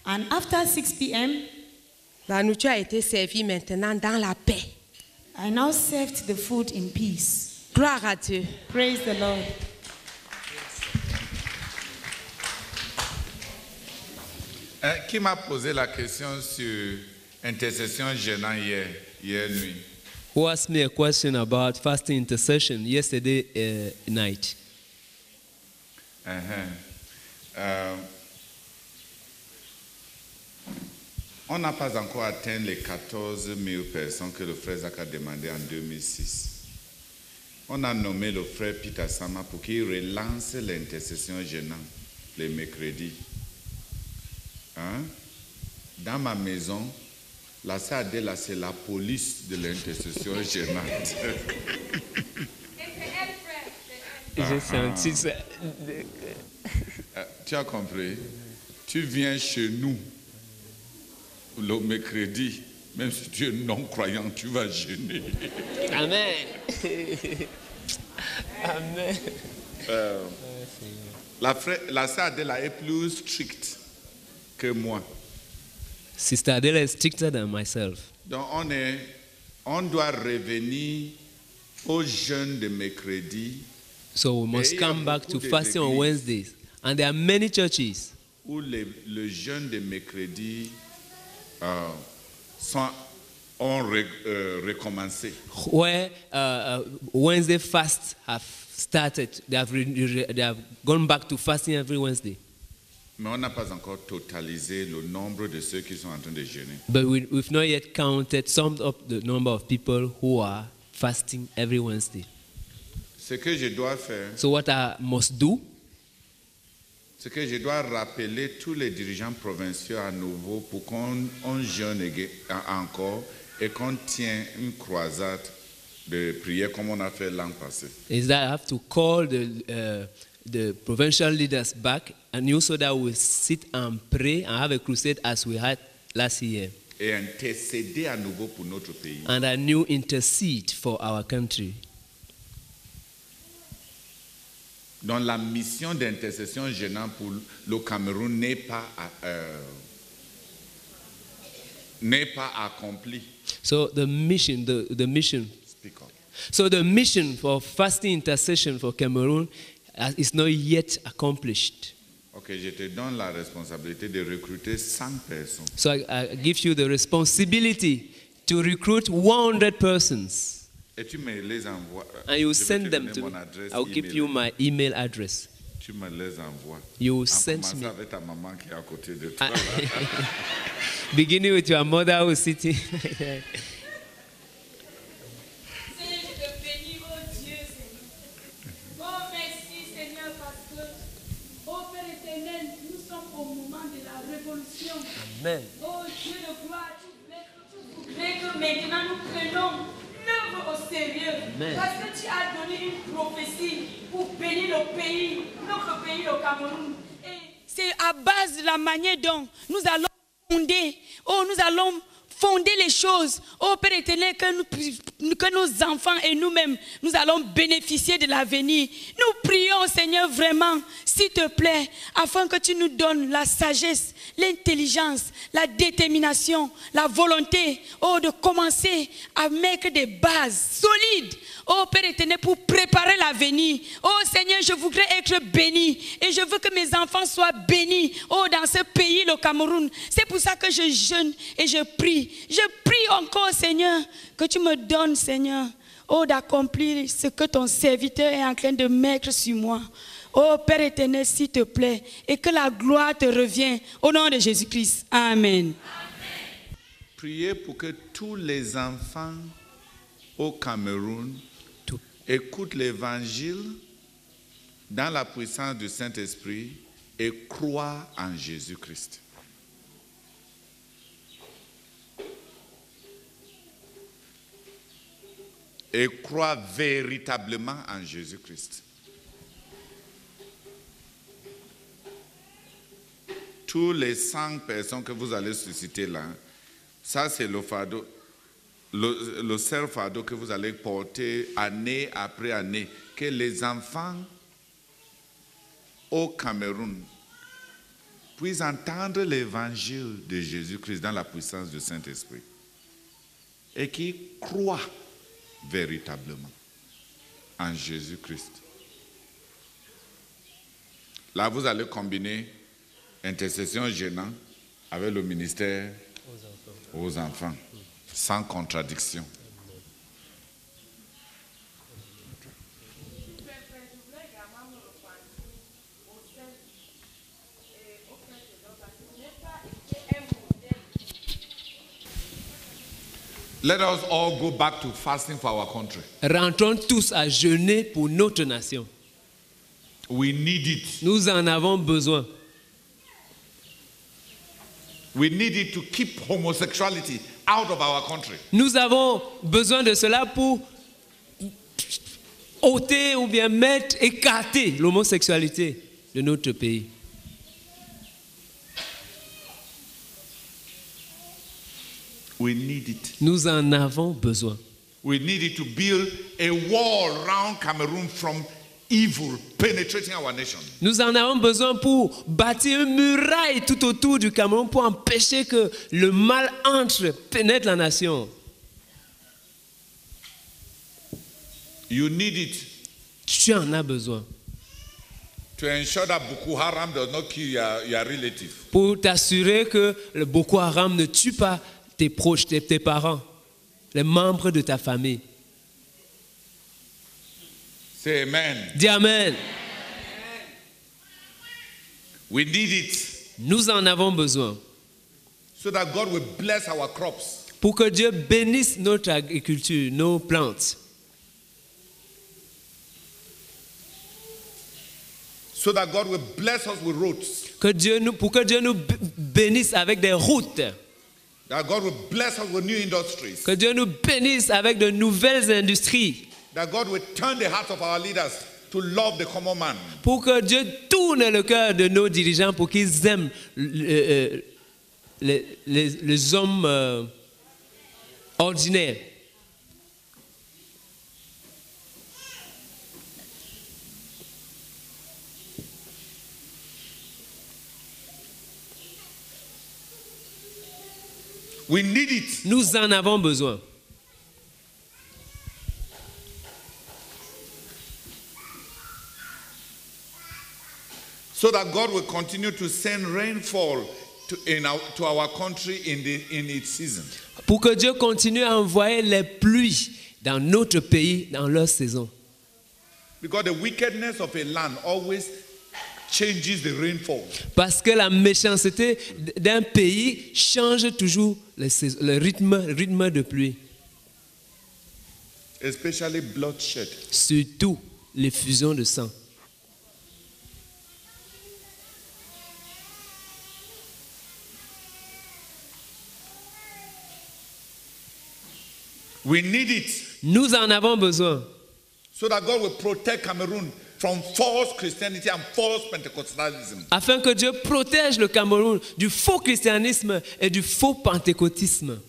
and after 6 p.m., la nourriture a été servie maintenant dans la paix. I now served the food in peace. Gloire à Dieu. Praise the Lord. Qui m'a posé la question sur intercession gênant hier nuit? Who asked me a question about fasting intercession yesterday night? On n'a pas encore atteint les 14 000 personnes que le frère Zach a demandé en 2006. On a nommé le frère Peter Sama pour qu'il relance l'intercession gênante les mercredis. Dans ma maison, la SADELA, c'est la police de l'intercession gênante. J'ai senti ça. Tu as compris? Tu viens chez nous le mercredi, même si tu es non-croyant, tu vas gêner. Amen. Amen. La sœur Adela est plus stricte que moi. Sister Adela is stricter than myself. Donc on doit revenir au jeûne de mercredi. So we must come back to fasting on Wednesdays. And there are many churches où le jeûne de mercredi ont recommencé. Where Wednesday fasts have started. They have gone back to fasting every Wednesday. Mais on n'a pas encore totalisé le nombre de ceux qui sont en train de jeûner. But we've not yet summed up the number of people who are fasting every Wednesday. Ce que je dois faire, so what I must do, c'est que je dois rappeler tous les dirigeants provinciaux à nouveau pour qu'on jeûne encore et qu'on tienne une croisade de prière comme on a fait l'an passé. Is that I have to call the provincial leaders back and so that we sit and pray and have a crusade as we had last year. Et intercéder à nouveau pour notre pays. And a new intercede for our country. Donc la mission d'intercession gênante pour le Cameroun n'est pas accomplie. So the mission. Speak up. So the mission for fasting intercession for Cameroon is not yet accomplished. Ok, je te donne la responsabilité de recruter 100 personnes. So I give you the responsibility to recruit 100 persons. Et tu me les envoies. And you send them to me. I'll give you my email address. Tu me les envoies. You will send me. Avec ta maman qui est à côté de toi. Beginning with your mother who is sitting. Oh, merci Seigneur, parce que, oh Père éternel, Amen. Oh Dieu de gloire, tu voudrais que maintenant nous prenions l'œuvre au sérieux. Amen. Parce que tu as donné une prophétie pour bénir le pays, notre pays, le Cameroun. Et c'est à base de la manière dont nous allons fonder, fonder les choses. Oh Père éternel, que nos enfants et nous-mêmes, nous allons bénéficier de l'avenir. Nous prions, Seigneur, vraiment, s'il te plaît, afin que tu nous donnes la sagesse, l'intelligence, la détermination, la volonté, oh, de commencer à mettre des bases solides, oh Père éternel, pour préparer l'avenir. Oh Seigneur, je voudrais être béni et je veux que mes enfants soient bénis, oh, dans ce pays, le Cameroun. C'est pour ça que je jeûne et je prie. Je prie encore, Seigneur, que tu me donnes, Seigneur, oh, d'accomplir ce que ton serviteur est en train de mettre sur moi. Oh Père éternel, s'il te plaît, et que la gloire te revienne au nom de Jésus-Christ. Amen. Priez pour que tous les enfants au Cameroun écoutent l'évangile dans la puissance du Saint-Esprit et croient en Jésus-Christ. Et croient véritablement en Jésus-Christ. Tous les 100 personnes que vous allez susciter là, ça c'est le fardeau, le seul fardeau que vous allez porter année après année, que les enfants au Cameroun puissent entendre l'évangile de Jésus-Christ dans la puissance du Saint-Esprit et qui croient véritablement en Jésus-Christ. Là, vous allez combiner intercession gênant avec le ministère aux enfants, sans contradiction. Let us all go back to fasting for our country. Rentrons tous à jeûner pour notre nation. We need it. Nous en avons besoin. We need it to keep homosexuality out of our country. Nous avons besoin de cela pour ôter ou bien mettre, écarter l'homosexualité de notre pays. We need it. Nous en avons besoin. We need it to build a wall around Cameroon from evil penetrating our nation. Nous en avons besoin pour bâtir une muraille tout autour du Cameroun pour empêcher que le mal entre, pénètre la nation. You need it. Tu en as besoin. To ensure that Boko Haram does not kill your relative. Pour t'assurer que le Boko Haram ne tue pas tes proches, tes parents, les membres de ta famille. Say amen. Dis amen. We need it. Nous en avons besoin. So that God will bless our crops. Pour que Dieu bénisse notre agriculture, nos plantes. So that God will bless us with roads. Pour que Dieu nous bénisse avec des routes. That God will bless us with new industries. Que Dieu nous bénisse avec de nouvelles industries. That God will turn the hearts of our leaders to love the common man. Pour que Dieu tourne le cœur de nos dirigeants pour qu'ils aiment les hommes ordinaires. We need it. Nous en avons besoin. So that God will continue to send rainfall to our country in its season. Pour que Dieu continue à envoyer les pluies dans notre pays dans leur saison. Because the wickedness of a land always changes the rainfall. Parce que la méchanceté d'un pays change toujours le rythme de pluie. Especially bloodshed. Surtout l'effusion de sang. We need it Nous en avons besoin. so that God will protect Cameroon from false Christianity and false Pentecostalism. Afin que Dieu protège le Cameroun du faux christianisme et du faux pentecôtisme.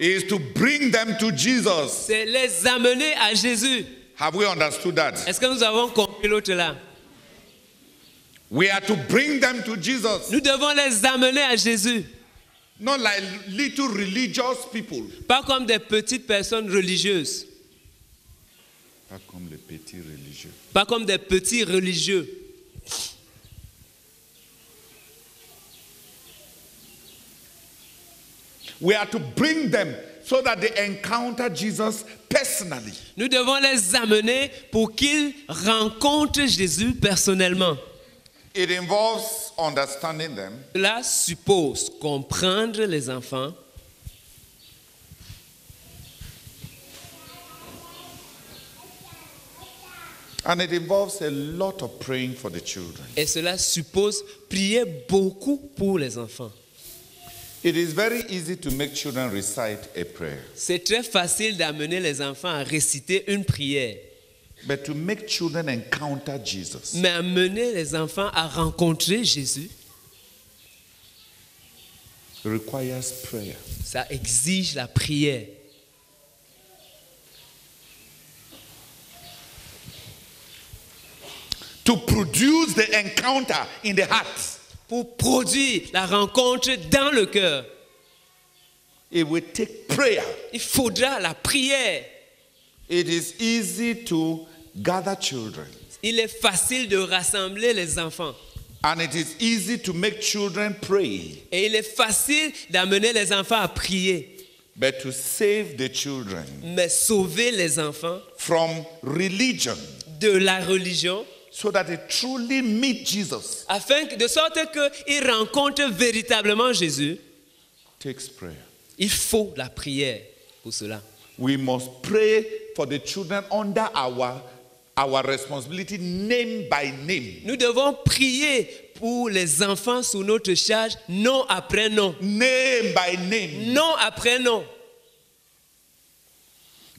Is to bring them to Jesus. C'est les amener à Jésus. Have we understood that? Est-ce que nous avons compris l'autre là? We are to bring them to Jesus. Nous devons les amener à Jésus. Not like little religious people. Pas comme des petites personnes religieuses. Pas comme les petits religieux. Pas comme des petits religieux. We are to bring them so that they encounter Jesus personally. Nous devons les amener pour qu'ils rencontrent Jésus personnellement. It involves understanding them. Cela suppose comprendre les enfants. And it involves a lot of praying for the children. Et cela suppose prier beaucoup pour les enfants. It is very easy to make children recite a prayer. C'est très facile d'amener les enfants à réciter une prière. But to make children encounter Jesus, Mais amener les enfants à rencontrer Jésus, requires prayer. ça exige la prière. To produce the encounter in the heart, Pour produire la rencontre dans le cœur, it will take prayer. il faudra la prière. It is easy to gather children, Il est facile de rassembler les enfants. and it is easy to make children pray. Et il est facile d'amener les enfants à prier. But to save the children Mais sauver les enfants from religion, de la religion, so that they truly meet Jesus, afin de sorte qu'ils rencontrent véritablement Jésus, takes prayer. il faut la prière pour cela. We must pray for the children under our responsibility, name by name. Nous devons prier pour les enfants sous notre charge, nom après nom. Name by name. Nom après nom.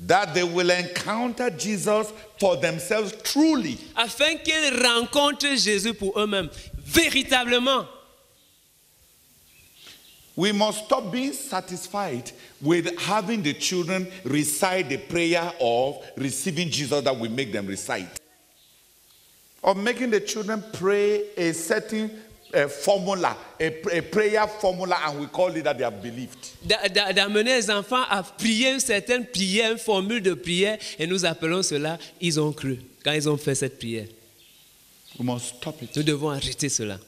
That they will encounter Jesus for themselves truly. Afin qu'ils rencontrent Jésus pour eux-mêmes, véritablement. We must stop being satisfied with having the children recite the prayer of receiving Jesus that we make them recite. Or making the children pray a certain formula, a prayer formula, and we call it that they have believed. D'amener les enfants à prier une certaine prière, une formule de prière, et nous appelons cela, ils ont cru, quand ils ont fait cette prière. We must stop it. Nous devons arrêter cela.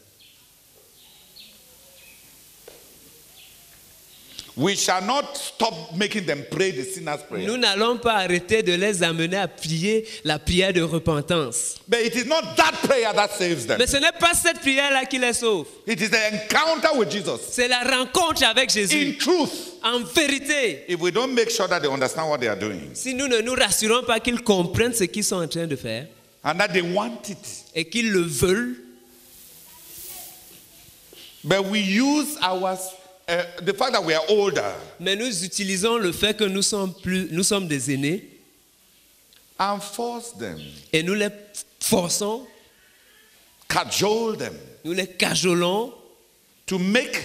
We shall not stop making them pray the sinner's prayer. Nous n'allons pas arrêter de les amener à prier la prière de repentance. But it is not that prayer that saves them. Mais ce n'est pas cette prière-là qui les sauve. It is the encounter with Jesus. C'est la rencontre avec Jésus. In truth. En vérité. If we don't make sure that they understand what they are doing. Si nous ne nous rassurons pas qu'ils comprennent ce qu'ils sont en train de faire. And that they want it. Et qu'ils le veulent. But we use the fact that we are older. Mais nous utilisons le fait que nous sommes des aînés. And force them. Et nous les forçons. Cajole them. Nous les cajolons. To make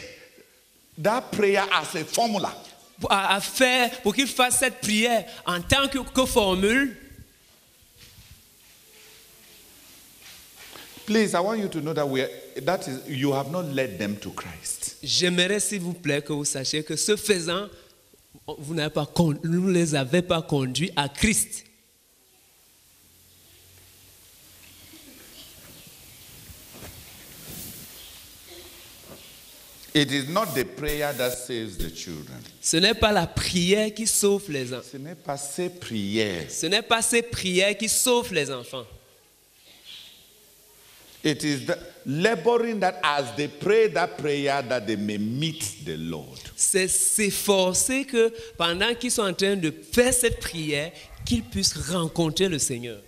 that prayer as a formula. À faire pour qu'ils fassent cette prière en tant que formule. Please, I want you to know that you have not led them to Christ. J'aimerais, s'il vous plaît, que vous sachiez que ce faisant, vous ne les avez pas conduits à Christ. It is not the prayer that saves the children. Ce n'est pas la prière qui sauve les enfants. Ce n'est pas ces prières. Ce n'est pas ces prières qui sauvent les enfants. It is laboring that as they pray that prayer that they may meet the Lord. C'est s'efforcer que pendant qu'ils sont en train de faire cette prière, qu'ils puissent rencontrer le Seigneur.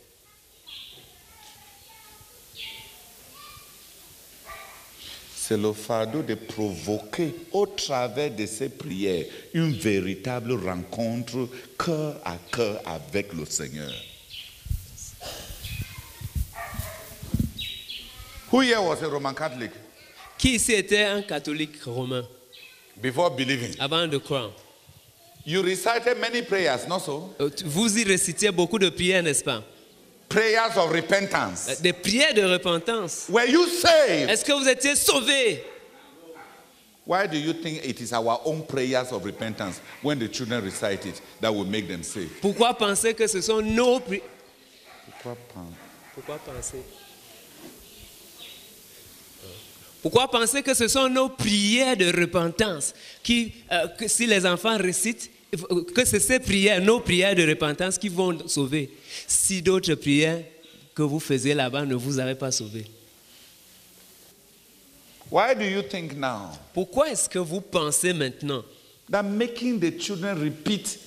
C'est le fardeau de provoquer au travers de ces prières une véritable rencontre cœur à cœur avec le Seigneur. Who here was a Roman Catholic? Qui ici était un catholique romain Before believing. avant de croire? You recited many prayers, not so? Vous y récitiez beaucoup de prières, n'est-ce pas? Prayers of repentance. Des prières de repentance. Were you saved? Est-ce que vous étiez sauvés? Why do you think it is our own prayers of repentance when the children recite it that will make them saved? Pourquoi penser que ce sont nos prières? Pourquoi penser que ce sont nos prières de repentance qui, que si les enfants récitent, que c'est ces prières, nos prières de repentance qui vont sauver. Si d'autres prières que vous faisiez là-bas ne vous avaient pas sauvé. Why do you think now Pourquoi est-ce que vous pensez maintenant that making the children repeat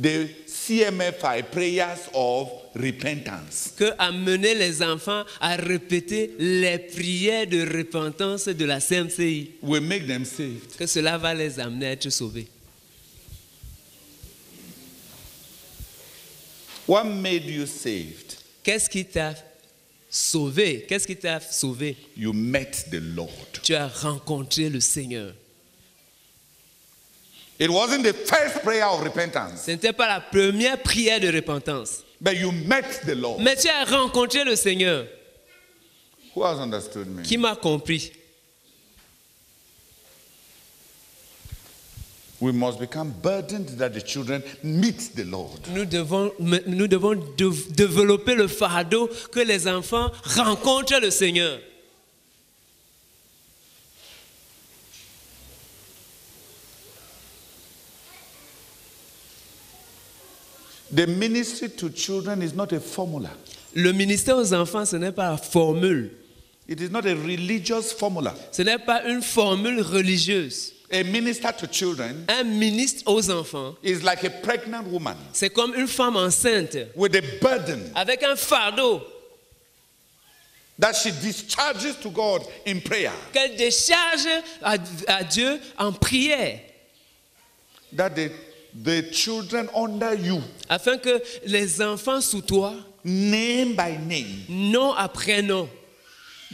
the CMFI prayers of repentance que amener les enfants à répéter les prières de repentance de la CMCI, will make them saved? que cela va les amener à être sauvés? What made you saved? Qu'est-ce qui t'a sauvé? Qu'est-ce qui t'a sauvé? You met the Lord. Tu as rencontré le Seigneur. It wasn't the first prayer of repentance, Ce n'était pas la première prière de repentance. but you met the Lord. Mais tu as rencontré le Seigneur. Who has understood me? Qui m'a compris? We must become burdened that the children meet the Lord. Nous devons développer le fardeau que les enfants rencontrent le Seigneur. The ministry to children is not a formula. Le ministère aux enfants, ce n'est pas la formule. It is not a religious formula. Ce n'est pas une formule religieuse. A minister to children Un ministre aux enfants, is like a pregnant woman c'est comme une femme enceinte with a burden avec un fardeau that she discharges to God in prayer. qu'elle décharge à Dieu en prière. That the children under you, Afin que les enfants sous toi, name by name, nom après nom,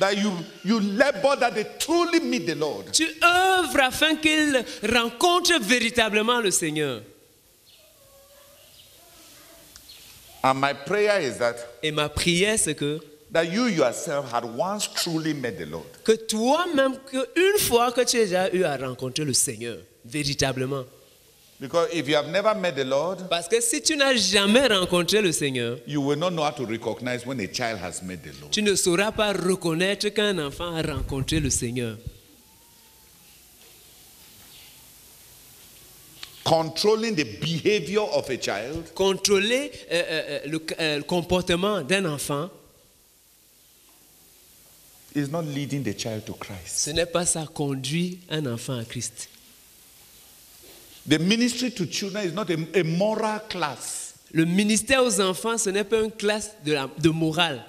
that you labor that they truly meet the Lord. tu œuvres afin qu'ils rencontrent véritablement le Seigneur. And my prayer is that Et ma prière, c'est que you yourself had once truly met the Lord. toi-même, une fois que tu as déjà eu à rencontrer le Seigneur, véritablement. Because if you have never met the Lord, Parce que si tu n'as jamais rencontré le Seigneur, you will not know how to recognize when a child has met the Lord. tu ne sauras pas reconnaître qu'un enfant a rencontré le Seigneur. Controlling the behavior of a child Contrôler le comportement d'un enfant, is not leading the child to Christ. ce n'est pas ça conduit un enfant à Christ. The ministry to children is not a moral class. Le ministère aux enfants, ce n'est pas une classe de morale.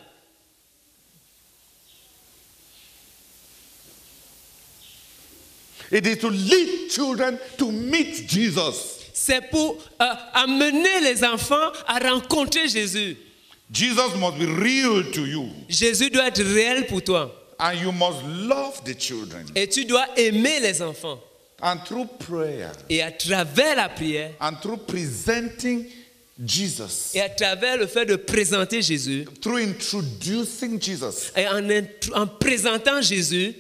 It is to lead children to meet Jesus. C'est pour amener les enfants à rencontrer Jésus. Jesus must be real to you. Jésus doit être réel pour toi. And you must love the children. Et tu dois aimer les enfants. And through prayer, Et à travers la prière, and through presenting Jesus, et à travers le fait de présenter Jésus, through introducing Jesus, et en présentant Jésus,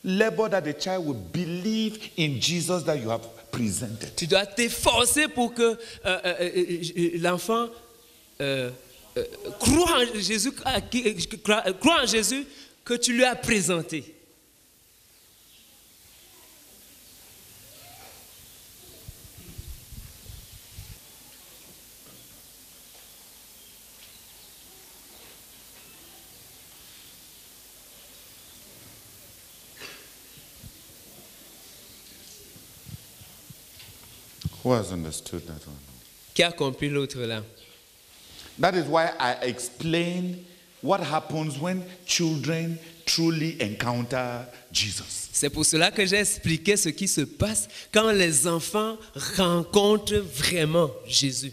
labor that the child will believe in Jesus that you have presented. tu dois t'efforcer pour que l'enfant croit en Jésus, croit en Jésus que tu lui as présenté. Who has understood that one? Qui a compris l'autre là? That is why I explain what happens when children truly encounter Jesus. C'est pour cela que j'ai expliqué ce qui se passe quand les enfants rencontrent vraiment Jésus.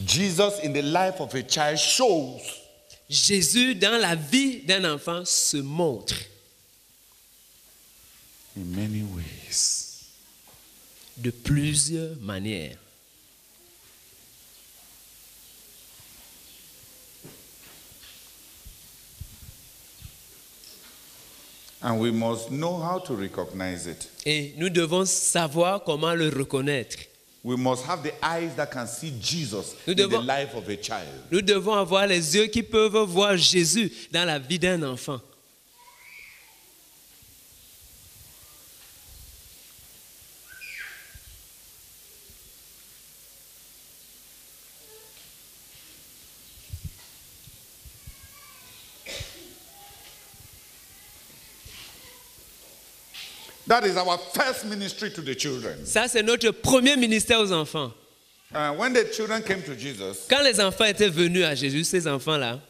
Jesus in the life of a child shows Jésus dans la vie d'un enfant se montre in many ways. de plusieurs manières. And we must know how to recognize it. Et nous devons savoir comment le reconnaître. We must have the eyes that can see Jesus Nous in the devons- life of a child. Nous devons avoir les yeux qui peuvent voir Jésus dans la vie d'un enfant. That is our first ministry to the children. Ça, c'est notre premier ministère aux enfants. When the children came to Jesus, Quand les enfants étaient venus à Jésus, ces enfants-là,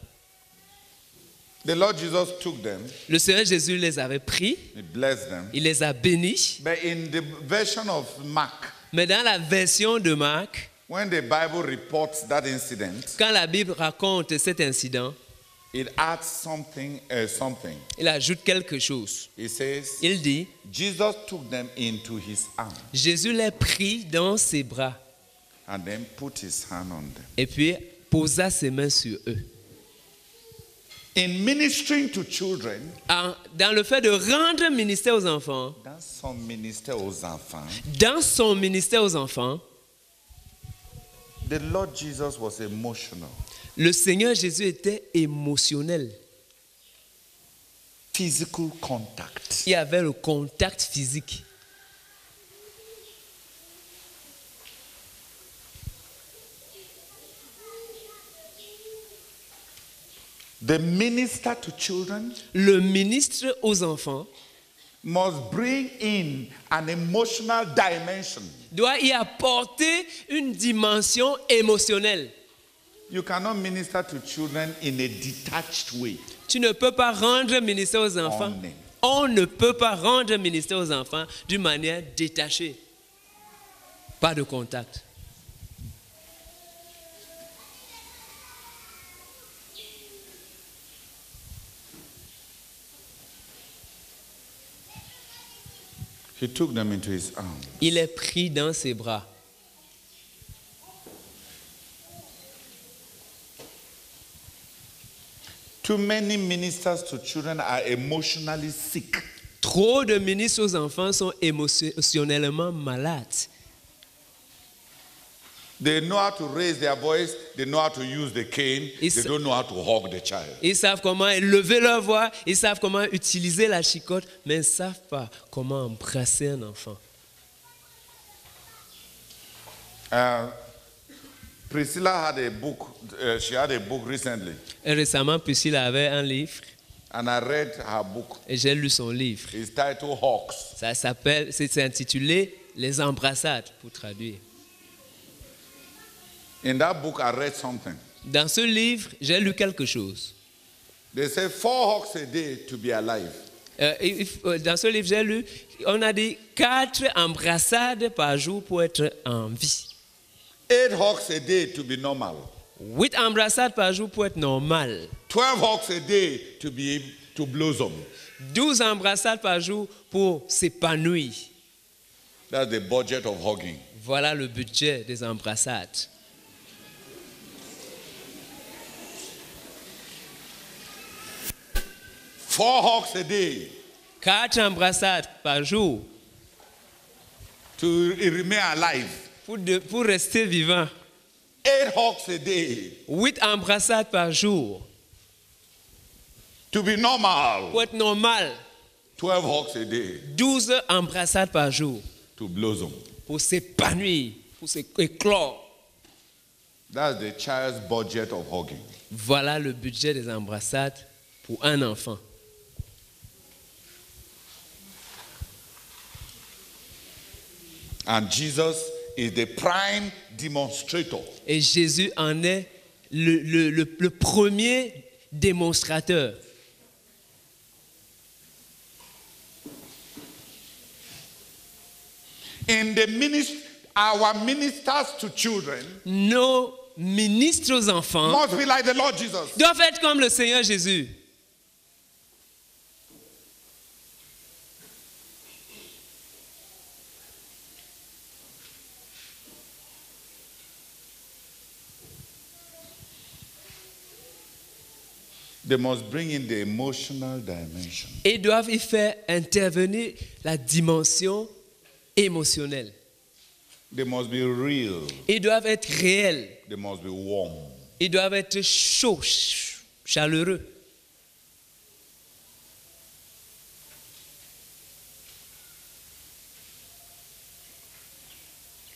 the Lord Jesus took them, le Seigneur Jésus les avait pris, He blessed them. il les a bénis. But in the version of Mark, Mais dans la version de Marc, when the Bible reports that incident, quand la Bible raconte cet incident, it adds something. il ajoute quelque chose. It says, Il dit, Jesus took them into his arms Jésus les prit dans ses bras and then put his hand on them. et puis posa ses mains sur eux. In ministering to children, Dans le fait de rendre ministère aux enfants, dans son ministère aux enfants, dans son ministère aux enfants, the Lord Jesus was emotional. le Seigneur Jésus était émotionnel. Physical contact. Il y avait le contact physique. The minister to children Le ministre aux enfants must bring in an emotional dimension. doit y apporter une dimension émotionnelle. You cannot minister to children in a detached way. Tu ne peux pas rendre ministère aux enfants. On ne peut pas rendre ministère aux enfants d'une manière détachée. Pas de contact. He took them into his arms. Il est pris dans ses bras. Too many ministers to children are emotionally sick. Trop de ministres aux enfants sont émotionnellement malades. They know how to raise their voice, they know how to use the cane, they don't know how to hug the child. Ils savent comment élever leur voix, ils savent comment utiliser la chicotte, mais ils ne savent pas comment embrasser un enfant. Priscilla had a book, she had a book recently, Et récemment, Priscilla avait un livre and I read her book. et j'ai lu son livre. It's titled Hawks. Ça s'appelle, c'est intitulé Les embrassades, pour traduire. In that book, I read something. Dans ce livre, j'ai lu quelque chose. They say 4 hawks a day to be alive. Dans ce livre, j'ai lu, on a dit 4 embrassades par jour pour être en vie. 8 hawks a day to be normal. 8 embrassades par jour pour être normal. 12 hawks a day to blossom. 12 embrassades par jour pour s'épanouir. That's the budget of hugging. Voilà le budget des embrassades. Four hawks a day 4 embrassades par jour to remain alive. Pour rester vivant. 8 hawks a day 8 embrassades par jour to be normal. pour être normal. 12 hawks a day 12 embrassades par jour to blossom. pour s'épanouir, pour s'éclore. That's the child's budget of hugging. Voilà le budget des embrassades pour un enfant. And Jesus is the prime demonstrator. Et Jésus en est le premier démonstrateur. In the ministry, our ministers to children Nos ministres aux enfants must be like the Lord Jesus. doivent être comme le Seigneur Jésus. They must bring in the emotional dimension. Et doivent y faire intervenir la dimension émotionnelle. They must be real. Ils doivent être réels. They must be warm. Ils doivent être chauds, chaleureux.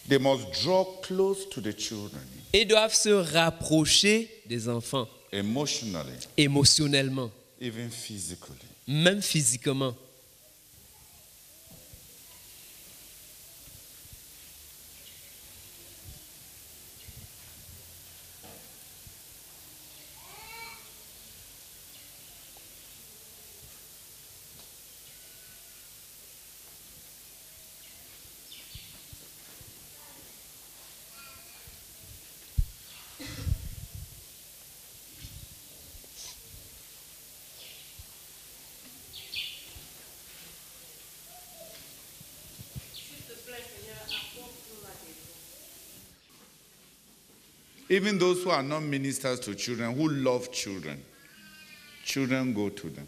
They must draw close to the children Ils doivent se rapprocher des enfants emotionally, émotionnellement, even physically. même physiquement. Even those who are not ministers to children, who love children, children go to them.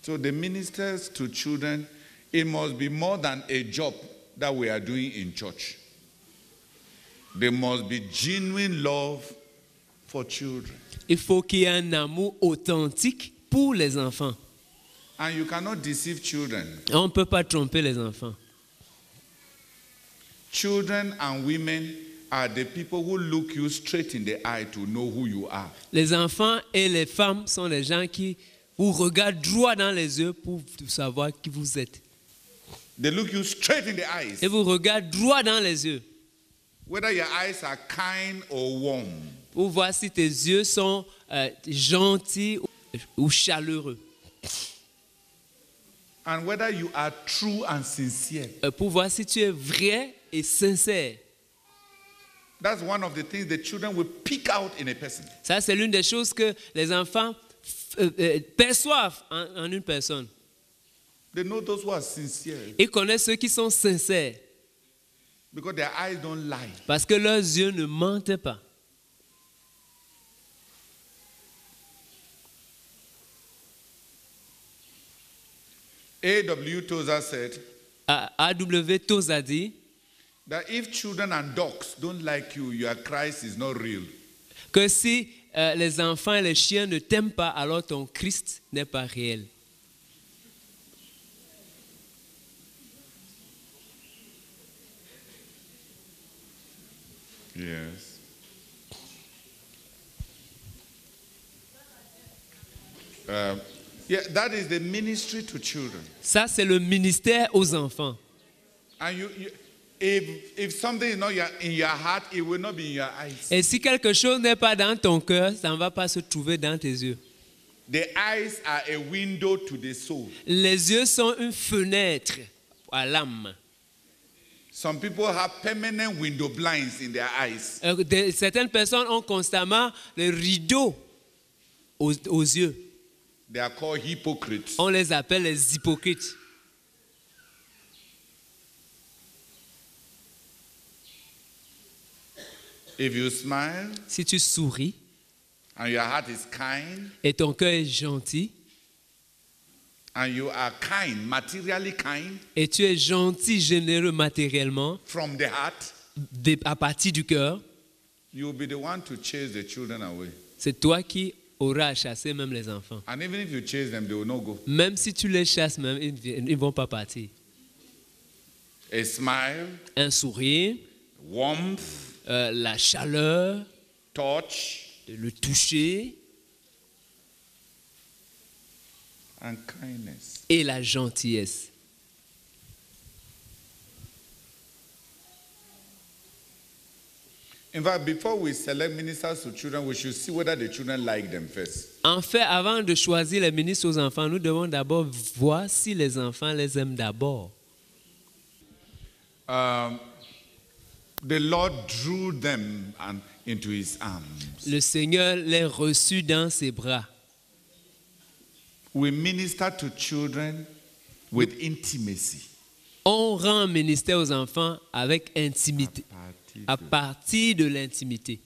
So the ministers to children, it must be more than a job that we are doing in church. There must be genuine love for children. Il faut qu'il y ait un amour authentique pour les enfants. And you cannot deceive children. On ne peut pas tromper les enfants. Children and women are the people who look you straight in the eye to know who you are. Les enfants et les femmes sont les gens qui vous regardent droit dans les yeux pour savoir qui vous êtes. They look you straight in the eyes. Et vous regardent droit dans les yeux Whether your eyes are kind or warm. pour voir si tes yeux sont gentils ou chaleureux. And whether you are true and sincere. Pour voir si tu es vrai et sincère. That's one of the things the children will pick out in a person. Ça, c'est l'une des choses que les enfants perçoivent en une personne. They know those who are sincere. Ils connaissent ceux qui sont sincères. Because their eyes don't lie. Parce que leurs yeux ne mentent pas. A.W. Tozer said A.W. Tozer dit that if children and dogs don't like you, your Christ is not real. Que si les enfants et les chiens ne t'aiment pas, alors ton Christ n'est pas réel. Yes. Yeah, that is the ministry to children. Ça, c'est le ministère aux enfants. And if something is not in your heart, it will not be in your eyes. Et si quelque chose n'est pas dans ton cœur, ça ne va pas se trouver dans tes yeux. The eyes are a window to the soul. Les yeux sont une fenêtre à l'âme. Some people have permanent window blinds in their eyes. Certaines personnes ont constamment le rideau aux yeux. They are called hypocrites. On les appelle les hypocrites. If you smile, si tu souris, and your heart is kind, et ton cœur est gentil, and you are kind, materially kind, et tu es gentil, généreux matériellement, from the heart, à partir du cœur, you will be the one to chase the children away. C'est toi qui auras à chasser même les enfants. And even if you chase them, they will not go. Même si tu les chasses, même, ils ne vont pas partir. A smile, un sourire, warmth, la chaleur, touch, le toucher, and kindness. et la gentillesse. In fact, before we select ministers to children, we should see whether the children like them first. En fait, avant de choisir les ministres aux enfants, nous devons d'abord voir si les enfants les aiment d'abord. The Lord drew them into his arms. Le Seigneur les reçut dans ses bras. We minister to children with intimacy. On rend ministère aux enfants avec intimité, à partir de l'intimité.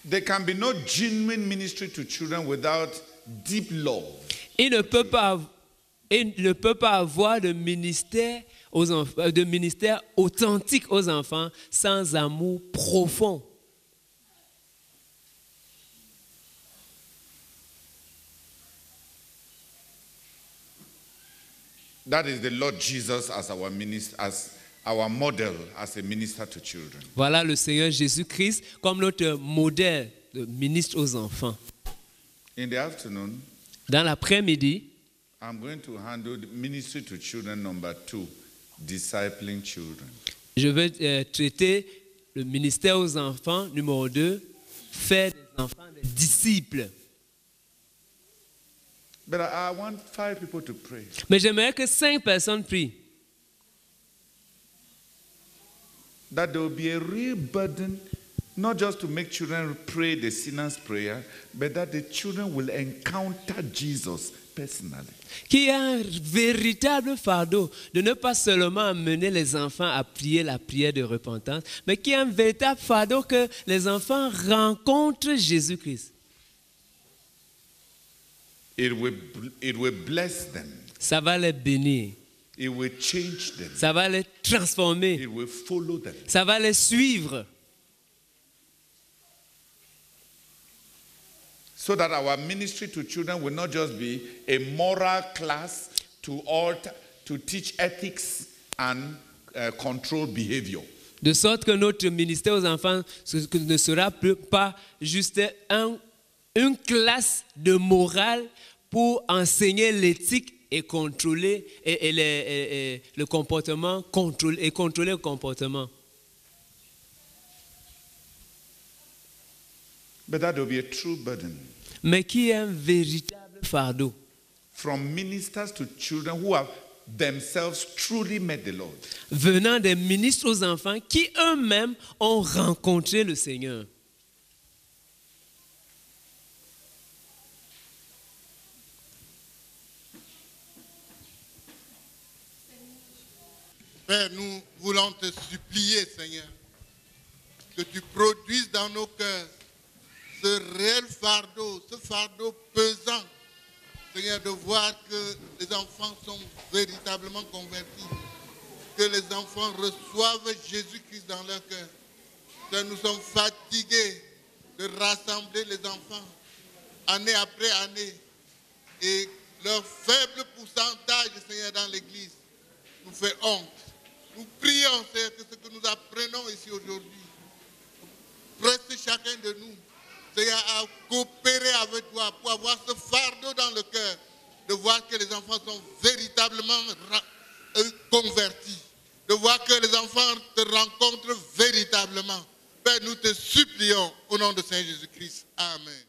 There can be no genuine ministry to children without deep love. Il ne peut pas avoir de ministère aux enfants, de ministère authentique aux enfants sans amour profond. That is the Lord Jesus as our minister, as our model as a minister to children. Voilà le Seigneur Jésus-Christ comme notre modèle de ministre aux enfants. In the afternoon, dans l'après-midi, I'm going to handle the ministry to children number 2, discipling children. Je vais traiter le ministère aux enfants numéro 2, faire des enfants des disciples. But I want 5 people to pray. Mais j'aimerais que 5 personnes prient. That there will be a real burden, not just to make children pray the sinner's prayer, but that the children will encounter Jesus personally. Qu'il y a un véritable fardeau de ne pas seulement amener les enfants à prier la prière de repentance, mais qu'il y a un véritable fardeau que les enfants rencontrent Jésus-Christ. It will bless them. Ça va les bénir. It will change them. Ça va les transformer. It will follow them. Ça va les suivre. So that our ministry to children will not just be a moral class to teach ethics and control behavior. De sorte que notre ministère aux enfants ne sera pas juste une classe de morale pour enseigner l'éthique et contrôler le comportement, contrôler le comportement. But that will be a true burden. Mais qui est un véritable fardeau. From ministers to children who have themselves truly met the Lord. Venant des ministres aux enfants qui eux-mêmes ont rencontré le Seigneur. Père, nous voulons te supplier, Seigneur, que tu produises dans nos cœurs ce réel fardeau, ce fardeau pesant, Seigneur, de voir que les enfants sont véritablement convertis, que les enfants reçoivent Jésus-Christ dans leur cœur. Seigneur, nous sommes fatigués de rassembler les enfants année après année et leur faible pourcentage, Seigneur, dans l'Église nous fait honte. Nous prions, Seigneur, que ce que nous apprenons ici aujourd'hui, presse chacun de nous, Seigneur, à coopérer avec toi pour avoir ce fardeau dans le cœur, de voir que les enfants sont véritablement convertis, de voir que les enfants te rencontrent véritablement. Père, nous te supplions au nom de Saint Jésus-Christ. Amen.